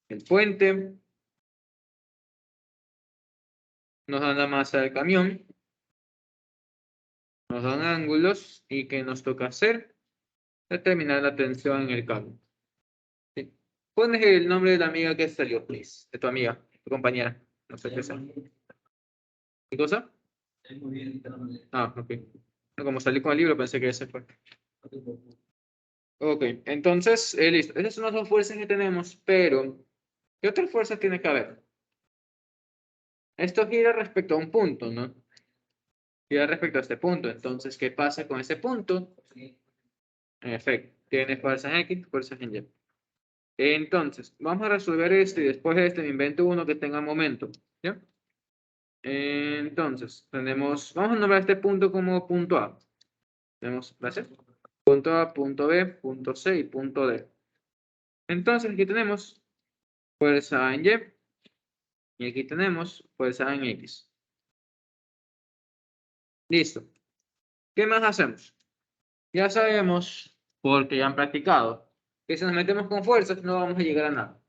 el puente, nos dan la masa del camión, nos dan ángulos y ¿qué nos toca hacer? Determinar la tensión en el cable. ¿Sí? Pones el nombre de la amiga que salió, please, de tu amiga, tu compañera. No sé qué sea. ¿Qué cosa? Ok. No, como salí con el libro, pensé que ese fue. Ok, entonces, listo. Esas son las dos fuerzas que tenemos, pero ¿qué otras fuerzas tiene que haber? Esto gira respecto a un punto, ¿no? Gira respecto a este punto. Entonces, ¿qué pasa con ese punto? En efecto, tiene fuerzas en X, fuerzas en Y. Entonces, vamos a resolver este y después de este me invento uno que tenga momento. ¿Ya? Entonces, vamos a nombrar este punto como punto A. Tenemos, gracias. Punto A, punto B, punto C y punto D. Entonces, aquí tenemos fuerza en Y y aquí tenemos fuerza en X. Listo. ¿Qué más hacemos? Ya sabemos, porque ya han practicado, que si nos metemos con fuerzas no vamos a llegar a nada.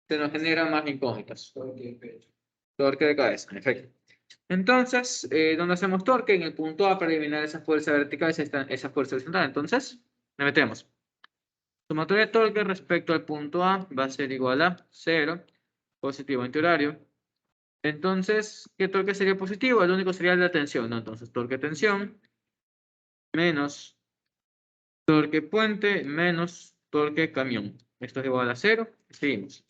Se nos generan más incógnitas. Torque de cabeza, en efecto. Entonces, ¿dónde hacemos torque? En el punto A para eliminar esa fuerza vertical, esa fuerza horizontal. Entonces, le metemos. Sumatoria de torque respecto al punto A va a ser igual a 0, positivo antihorario. Entonces, ¿qué torque sería positivo? El único sería la tensión, ¿no? Entonces, torque tensión menos torque puente menos torque camión. Esto es igual a 0. Seguimos.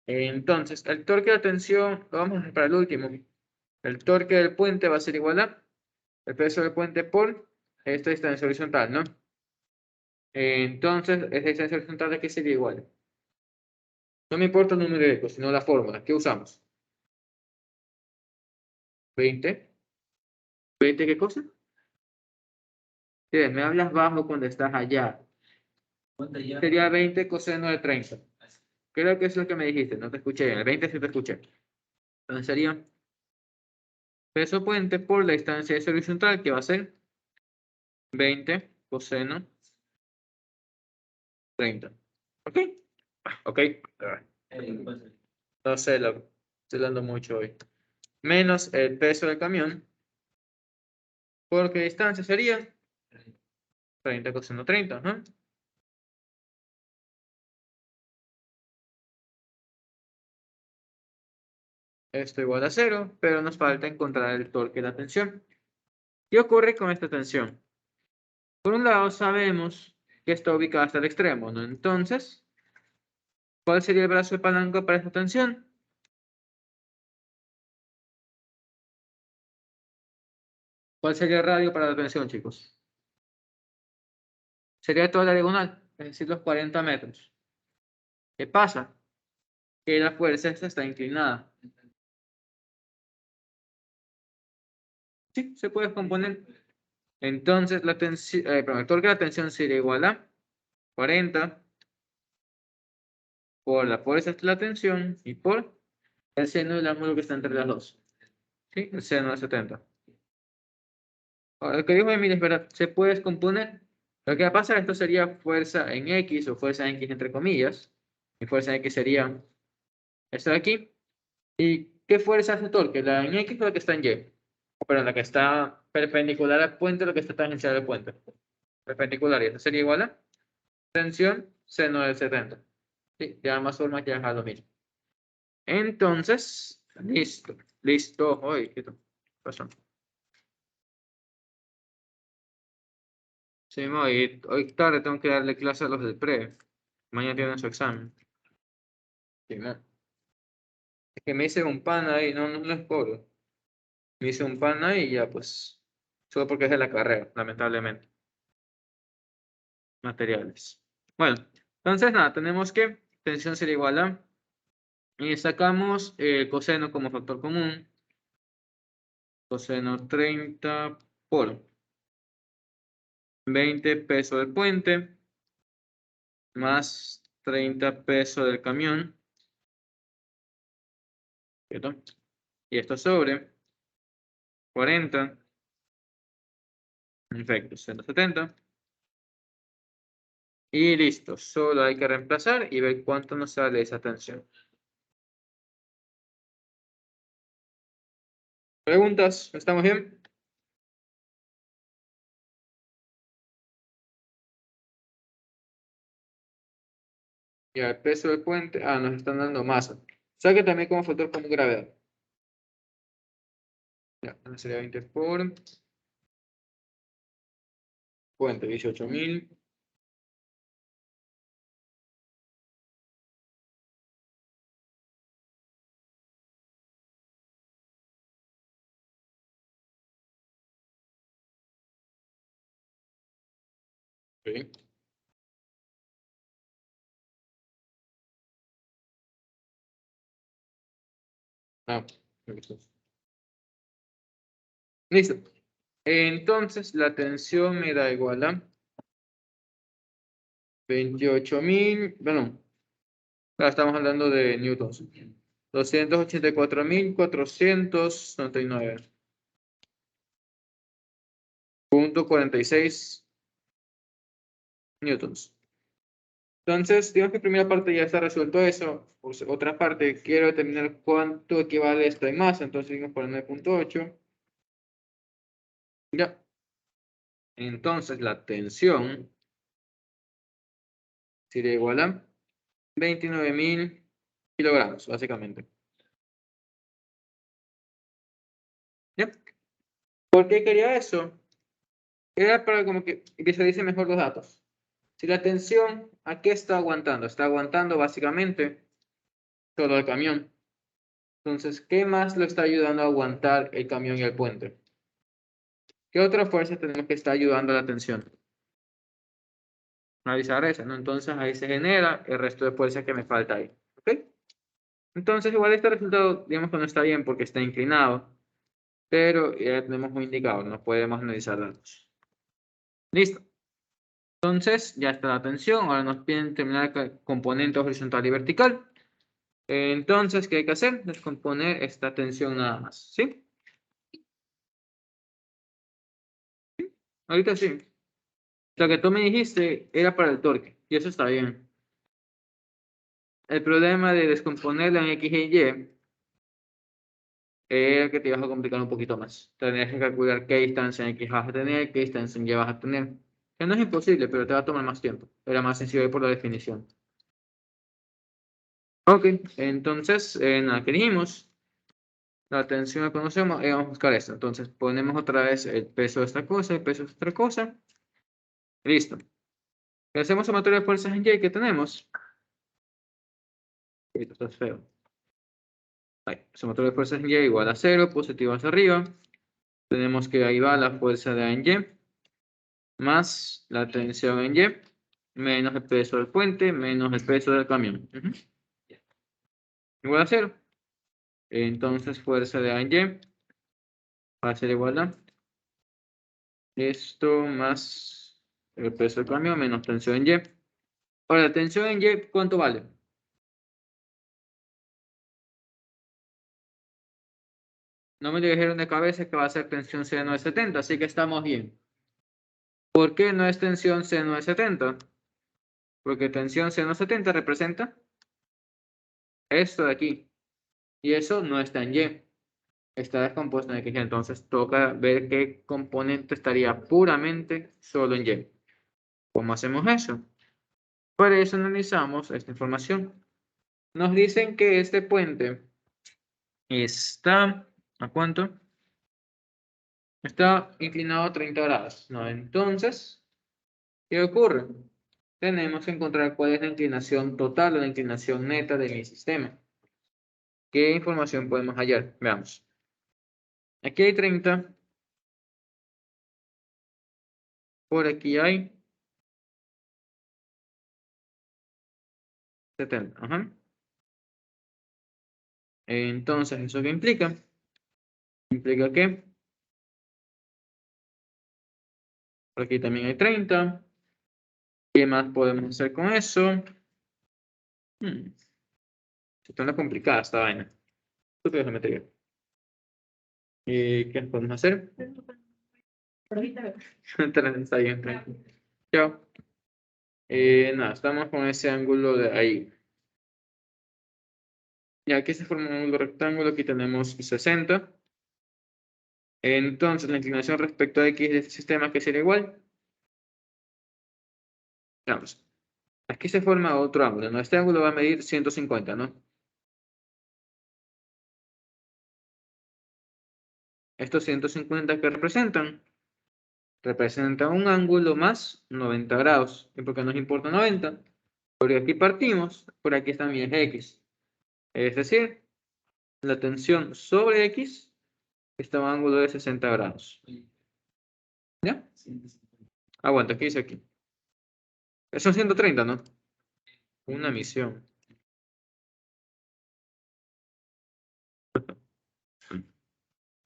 Entonces, el torque de tensión, lo vamos a dejar para el último. El torque del puente va a ser igual a el peso del puente por esta distancia horizontal, ¿no? Entonces, esta distancia horizontal aquí sería igual. No me importa el numérico, sino la fórmula. ¿Qué usamos? 20. ¿20 qué cosa? Sí, me hablas bajo cuando estás allá. Sería 20 coseno de 30. Creo que es lo que me dijiste, no te escuché bien. El 20 sí te escuché. Entonces sería peso puente por la distancia de ese horizontal, que va a ser 20 coseno 30. ¿Ok? Ok. No sé, estoy dando mucho hoy. Menos el peso del camión. ¿Por qué distancia sería? 30 coseno 30, ¿no? Esto igual a 0, pero nos falta encontrar el torque y la tensión. ¿Qué ocurre con esta tensión? Por un lado, sabemos que está ubicada hasta el extremo, ¿no? Entonces, ¿cuál sería el brazo de palanca para esta tensión? ¿Cuál sería el radio para la tensión, chicos? Sería toda la diagonal, es decir, los 40 metros. ¿Qué pasa? Que la fuerza esta está inclinada. Sí, se puede componer. Entonces, la tensión, el torque de la tensión sería igual a 40 por la fuerza de la tensión y por el seno del ángulo que está entre las dos. ¿Sí? El seno de 70. Ahora, lo que dijo Emil es verdad, se puede descomponer. Lo que pasa es que esto sería fuerza en X o fuerza en X entre comillas. Y fuerza en X sería esta de aquí. ¿Y qué fuerza hace torque? ¿La en X o la que está en Y? Pero la que está perpendicular al puente, lo que está tangencial al puente. Perpendicular, y esto sería igual a tensión seno del 70. Sí, de ambas formas ya es lo mismo. Entonces, listo, listo. Uy, ¿qué pasó? Sí, hoy tarde tengo que darle clase a los del pre. Mañana tienen su examen. Sí, es que me hice un pan ahí, no, no les cobro. Me hice un pan ahí y ya, pues. Solo porque es de la carrera, lamentablemente. Materiales. Bueno, entonces nada, tenemos que tensión sería igual a. Y sacamos el coseno como factor común. Coseno 30 por 20 pesos del puente. Más 30 pesos del camión. ¿Cierto? Y esto sobre 40. Perfecto, 170. Y listo, solo hay que reemplazar y ver cuánto nos sale esa tensión. ¿Preguntas? ¿Estamos bien? Ya, el peso del puente. Ah, nos están dando masa. O sea que también como factor común gravedad. Ya, sería 20 por puente, 18.000. Ok. Ah, listo. Listo. Entonces, la tensión me da igual a 28.000. Bueno, estamos hablando de newtons. 284.499.46 newtons. Entonces, digamos que en primera parte ya está resuelto eso. Por otra parte, quiero determinar cuánto equivale esto en masa. Entonces, seguimos por el 9.8. Ya. Entonces, la tensión sería igual a 29.000 kilogramos, básicamente. ¿Ya? ¿Por qué quería eso? Era para como que visualice mejor los datos. Si la tensión, ¿a qué está aguantando? Está aguantando básicamente todo el camión. Entonces, ¿qué más lo está ayudando a aguantar el camión y el puente? ¿Qué otra fuerza tenemos que estar ayudando a la tensión? Analizar esa, ¿no? Entonces ahí se genera el resto de fuerza que me falta ahí. ¿Ok? Entonces, igual este resultado, digamos que no está bien porque está inclinado, pero ya tenemos un indicador, no podemos analizar datos. Listo. Entonces, ya está la tensión. Ahora nos piden determinar el componente horizontal y vertical. Entonces, ¿qué hay que hacer? Descomponer esta tensión nada más, ¿sí? Ahorita sí. Lo que tú me dijiste era para el torque, y eso está bien. El problema de descomponerla en X y Y era que te ibas a complicar un poquito más. Tendrías que calcular qué distancia en X vas a tener, qué distancia en Y vas a tener. Que no es imposible, pero te va a tomar más tiempo. Era más sencillo por la definición. Ok, entonces, nada, que dijimos, la tensión la conocemos y vamos a buscar esto. Entonces, ponemos otra vez el peso de esta cosa, el peso de otra cosa. Listo. Hacemos sumatoria de fuerzas en Y que tenemos. Esto está feo. Ahí, sumatoria de fuerzas en Y igual a 0, positivo hacia arriba. Tenemos que ahí va la fuerza de A en Y, más la tensión en Y, menos el peso del puente, menos el peso del camión. Igual a 0. Entonces, fuerza de A en Y va a ser igual a esto más el peso del camión menos tensión en Y. Ahora, la tensión en Y, ¿cuánto vale? No me dijeron de cabeza que va a ser tensión seno de 70, así que estamos bien. ¿Por qué no es tensión seno de 70? Porque tensión seno de 70 representa esto de aquí. Y eso no está en Y. Está descompuesto en X. Entonces toca ver qué componente estaría puramente solo en Y. ¿Cómo hacemos eso? Para eso analizamos esta información. Nos dicen que este puente está, ¿a cuánto? Está inclinado a 30 grados. ¿No? Entonces, ¿qué ocurre? Tenemos que encontrar cuál es la inclinación total o la inclinación neta de mi sistema. ¿Qué información podemos hallar? Veamos. Aquí hay 30. Por aquí hay 70. Ajá. Entonces, ¿eso qué implica? Implica que por aquí también hay 30. ¿Qué más podemos hacer con eso? Se torna complicada esta vaina. Estúpido geometría. ¿Qué podemos hacer? Está bien, tranquilo. Chao. Nada, estamos con ese ángulo de ahí. Y aquí se forma un ángulo rectángulo. Aquí tenemos 60. Entonces, la inclinación respecto a X de este sistema, ¿qué sería igual? Veamos. Aquí se forma otro ángulo, ¿no? Este ángulo va a medir 150, ¿no? Estos 150 que representan, representan un ángulo más 90 grados. ¿Y por qué nos importa 90? Porque aquí partimos, por aquí está mi eje X. Es decir, la tensión sobre X está a un ángulo de 60 grados. ¿Ya? Aguanta, ¿qué dice aquí? Son 130, ¿no? Una misión.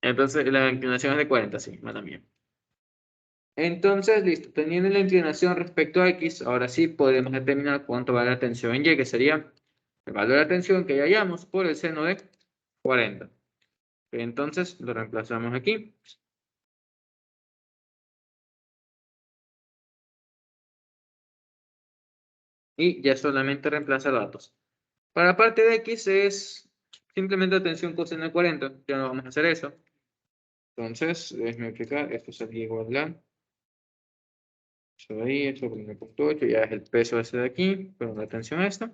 Entonces, la inclinación es de 40, sí, mala mía. Entonces, listo, teniendo la inclinación respecto a X, ahora sí podemos determinar cuánto vale la tensión en Y, que sería el valor de tensión que ya hallamos por el seno de 40. Entonces, lo reemplazamos aquí. Y ya solamente reemplaza datos. Para la parte de X es simplemente tensión coseno de 40. Ya no vamos a hacer eso. Entonces, déjenme explicar. Esto sería igual a... Eso de ahí, esto por 1.8, ya es el peso ese de aquí, pero la tensión esta.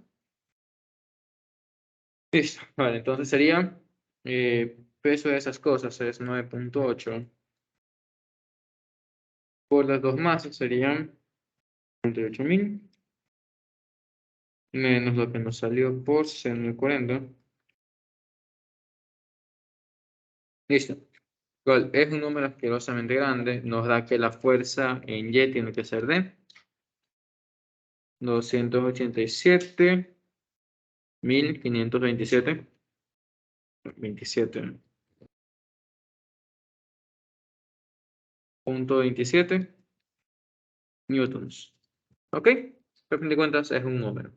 Listo, vale, entonces sería peso de esas cosas es 9.8 por las dos masas serían 38.000 menos lo que nos salió por seno de 40. Listo. Igual, es un número asquerosamente grande, nos da que la fuerza en Y tiene que ser de 287.527 27.27 newtons. ¿Ok? Pero a fin de cuentas es un número.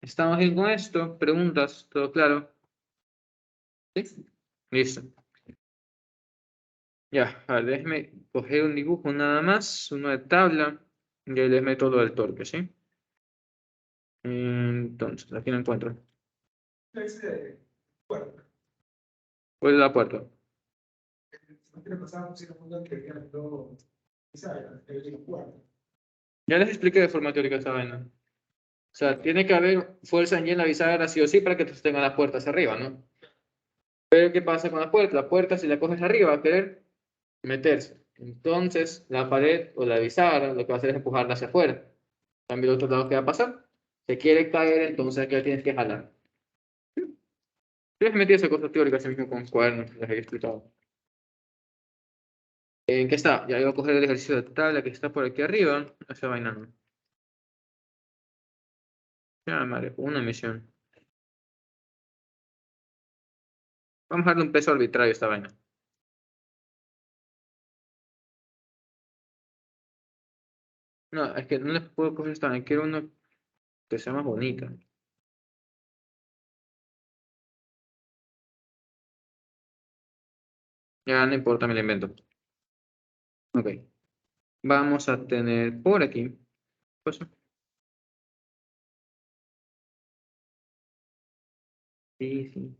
¿Estamos bien con esto? ¿Preguntas? ¿Todo claro? ¿Sí? Listo. Ya, a ver, déjeme coger un dibujo nada más, uno de tabla, y ahí les meto lo del torque, ¿sí? Entonces, aquí lo encuentro. ¿Cuál es la puerta? Ya les expliqué de forma teórica esta vaina. O sea, tiene que haber fuerza en Y en la bisagra sí o sí para que sostenga las puertas arriba, ¿no? Pero ¿qué pasa con la puerta? La puerta, si la coges arriba, va a querer meterse. Entonces, la pared o la bisagra lo que va a hacer es empujarla hacia afuera. En cambio, el otro lado, ¿qué va a pasar? Se quiere caer, entonces aquí la tienes que jalar. Yo les metí esa cosa teórica así mismo con cuadernos, les he explicado. ¿En qué está? Ya iba a coger el ejercicio de tabla que está por aquí arriba. Esa vaina no. Ya, madre, una misión. Vamos a darle un peso arbitrario a esta vaina. No, es que no les puedo coger esta vaina. Quiero una que sea más bonita. Ya, no importa, me la invento. Ok. Vamos a tener por aquí. Pues, sí, sí.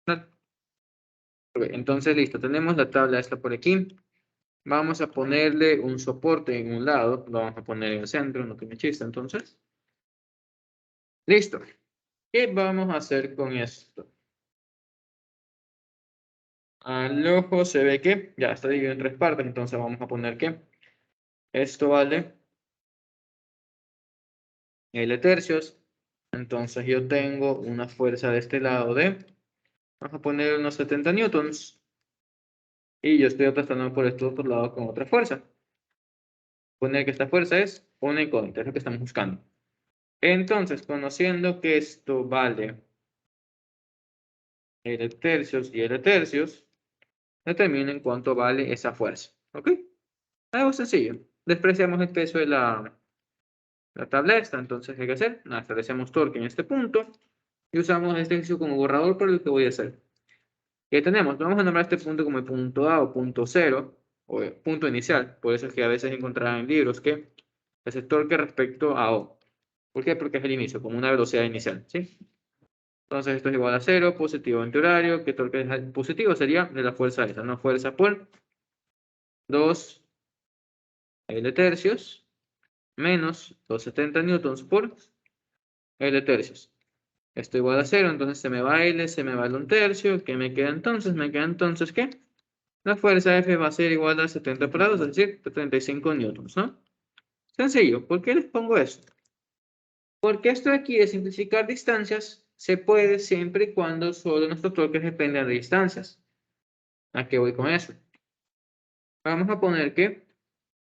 No, ok, entonces, listo. Tenemos la tabla esta por aquí. Vamos a ponerle un soporte en un lado. Lo vamos a poner en el centro, no tiene chiste. Entonces, listo. ¿Qué vamos a hacer con esto? Al ojo se ve que ya está dividido en tres partes. Entonces, vamos a poner que esto vale L tercios. Entonces, yo tengo una fuerza de este lado de, vamos a poner unos 70 newtons. Y yo estoy aplastando por este otro lado con otra fuerza. Poner que esta fuerza es una incógnita, es lo que estamos buscando. Entonces, conociendo que esto vale L tercios y L tercios, determinen cuánto vale esa fuerza. ¿Ok? Algo sencillo. Despreciamos el peso de la tabla esta. Entonces, ¿qué hay que hacer? Nada, establecemos torque en este punto y usamos este ejercicio como borrador para lo que voy a hacer. ¿Qué tenemos? Vamos a nombrar este punto como el punto A o punto cero o el punto inicial. Por eso es que a veces encontrarán en libros que es el torque respecto a O. ¿Por qué? Porque es el inicio, como una velocidad inicial, ¿sí? Entonces esto es igual a cero, positivo antihorario, que torque positivo sería de la fuerza esa, ¿no? Fuerza por 2 L tercios menos 270 newtons por L tercios. Esto igual a cero, entonces se me va L, se me va el 1/3, ¿qué me queda entonces? Me queda entonces, ¿qué? La fuerza F va a ser igual a 70 grados, es decir, 35 newtons, ¿no? Sencillo, ¿por qué les pongo esto? Porque esto de aquí de simplificar distancias se puede siempre y cuando solo nuestros torques dependan de distancias. ¿A qué voy con eso? Vamos a poner que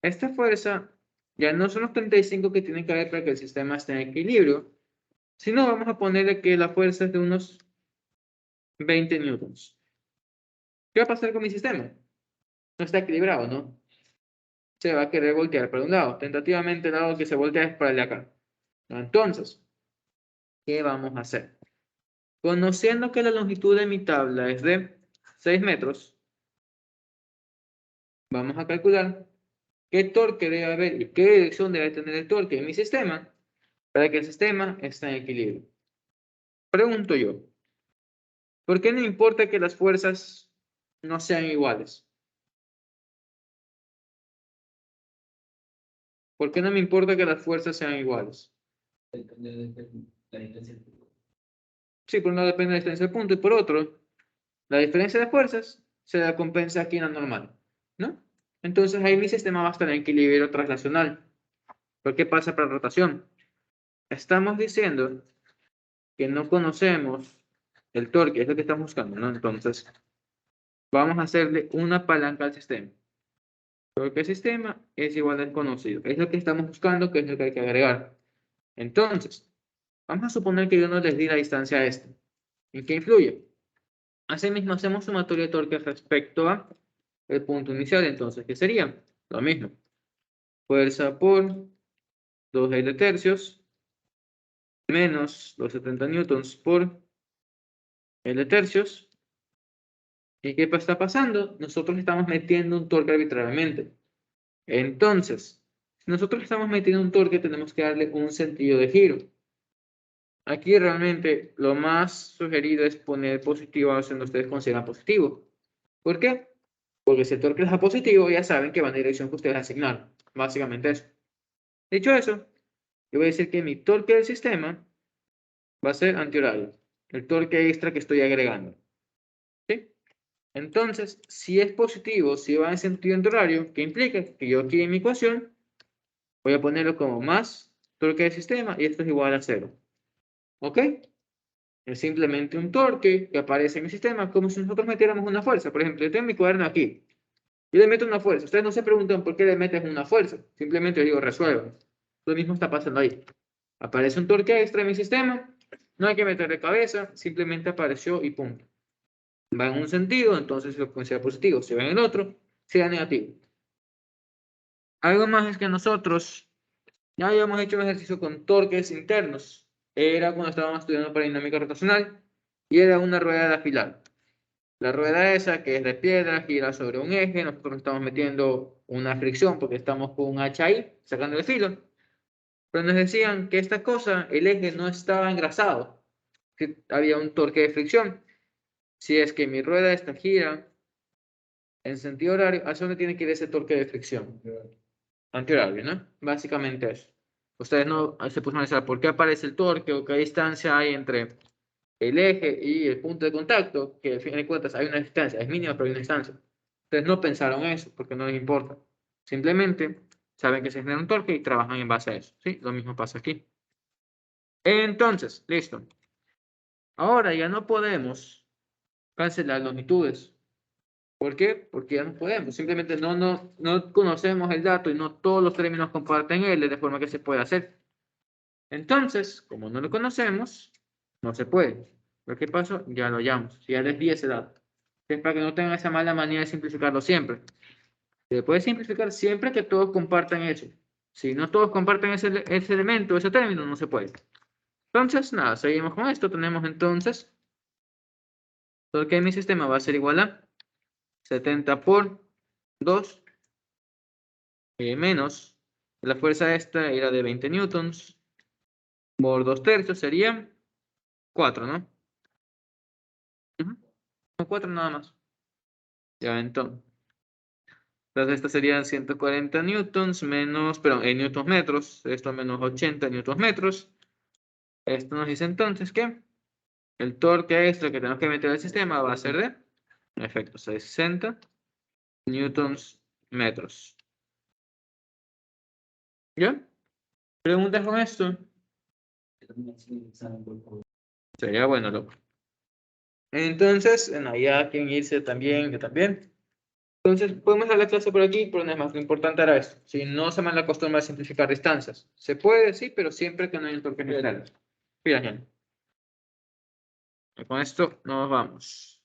esta fuerza ya no son los 35 que tienen que haber para que el sistema esté en equilibrio, sino vamos a ponerle que la fuerza es de unos 20 newtons. ¿Qué va a pasar con mi sistema? No está equilibrado, ¿no? Se va a querer voltear para un lado. Tentativamente el lado que se voltea es para el de acá. Entonces, ¿qué vamos a hacer? Conociendo que la longitud de mi tabla es de 6 metros, vamos a calcular qué torque debe haber y qué dirección debe tener el torque en mi sistema para que el sistema esté en equilibrio. Pregunto yo, ¿por qué no importa que las fuerzas no sean iguales? ¿Por qué no me importa que las fuerzas sean iguales? Depende de la distancia del punto. Sí, por un lado depende de la distancia del punto y por otro, la diferencia de fuerzas se la compensa aquí en la normal, ¿no? Entonces ahí mi sistema va a estar en equilibrio traslacional. ¿Pero qué pasa para rotación? Estamos diciendo que no conocemos el torque, es lo que estamos buscando, ¿no? Entonces, vamos a hacerle una palanca al sistema. Torque sistema es igual al conocido. Es lo que estamos buscando, que es lo que hay que agregar. Entonces, vamos a suponer que yo no les di la distancia a este. ¿En qué influye? Asimismo, hacemos sumatoria de torque respecto a el punto inicial. Entonces, ¿qué sería? Lo mismo. Fuerza por 2L tercios menos los 70 newtons por L tercios. ¿Y qué está pasando? Nosotros estamos metiendo un torque arbitrariamente. Entonces, si nosotros estamos metiendo un torque, tenemos que darle un sentido de giro. Aquí realmente lo más sugerido es poner positivo a donde ustedes consideran positivo. ¿Por qué? Porque si el torque es a positivo, ya saben que va en la dirección que ustedes asignaron. Básicamente eso. Dicho eso, yo voy a decir que mi torque del sistema va a ser antihorario. El torque extra que estoy agregando. ¿Sí? Entonces, si es positivo, si va en sentido antihorario, ¿qué implica? Que yo aquí en mi ecuación voy a ponerlo como más torque del sistema y esto es igual a 0. ¿Ok? Es simplemente un torque que aparece en el sistema como si nosotros metiéramos una fuerza. Por ejemplo, yo tengo mi cuaderno aquí. Yo le meto una fuerza. Ustedes no se preguntan por qué le metes una fuerza. Simplemente digo, resuelvan. Lo mismo está pasando ahí. Aparece un torque extra en mi sistema. No hay que meterle cabeza. Simplemente apareció y punto. Va en un sentido, entonces lo considera positivo. Si va en el otro, sea negativo. Algo más es que nosotros ya habíamos hecho un ejercicio con torques internos. Era cuando estábamos estudiando para dinámica rotacional y era una rueda de afilar. La rueda esa, que es de piedra, gira sobre un eje. Nosotros estamos metiendo una fricción porque estamos con un hacha ahí, sacando el filo. Pero nos decían que esta cosa, el eje no estaba engrasado, que había un torque de fricción. Si es que mi rueda esta gira en sentido horario, ¿hacia dónde tiene que ir ese torque de fricción? Antihorario, ¿no? Básicamente eso. Ustedes no se pusieron a pensar por qué aparece el torque o qué distancia hay entre el eje y el punto de contacto, que al fin de cuentas hay una distancia, es mínima pero hay una distancia. Ustedes no pensaron eso porque no les importa. Simplemente saben que se genera un torque y trabajan en base a eso. ¿Sí? Lo mismo pasa aquí. Entonces, listo. Ahora ya no podemos cancelar longitudes. ¿Por qué? Porque ya no podemos. Simplemente no conocemos el dato y no todos los términos comparten L de forma que se puede hacer. Entonces, como no lo conocemos, no se puede. ¿Pero qué pasó? Ya lo hallamos. Si ya les di ese dato. Es para que no tengan esa mala manía de simplificarlo siempre. Se puede simplificar siempre que todos compartan eso. Si no todos comparten ese elemento, ese término, no se puede. Entonces, nada, seguimos con esto. Tenemos entonces, todo que mi sistema va a ser igual a 70 por 2 menos la fuerza esta era de 20 newtons por 2 tercios sería 4, ¿no? 4 nada más. Ya, entonces esto serían 140 newtons menos, perdón, en newtons metros, esto menos 80 newtons metros. Esto nos dice entonces que el torque extra que tenemos que meter al sistema va a ser de, en efecto, 60 newtons metros. ¿Ya? ¿Preguntas con esto? Sería bueno, loco. Entonces, bueno, ya quieren irse también, yo también. Entonces, podemos dejar la clase por aquí, pero no es más, lo importante era esto. Si no se me la costumbre a simplificar distancias. Se puede, sí, pero siempre que no hay un torque general. Fíjate. Con esto nos vamos.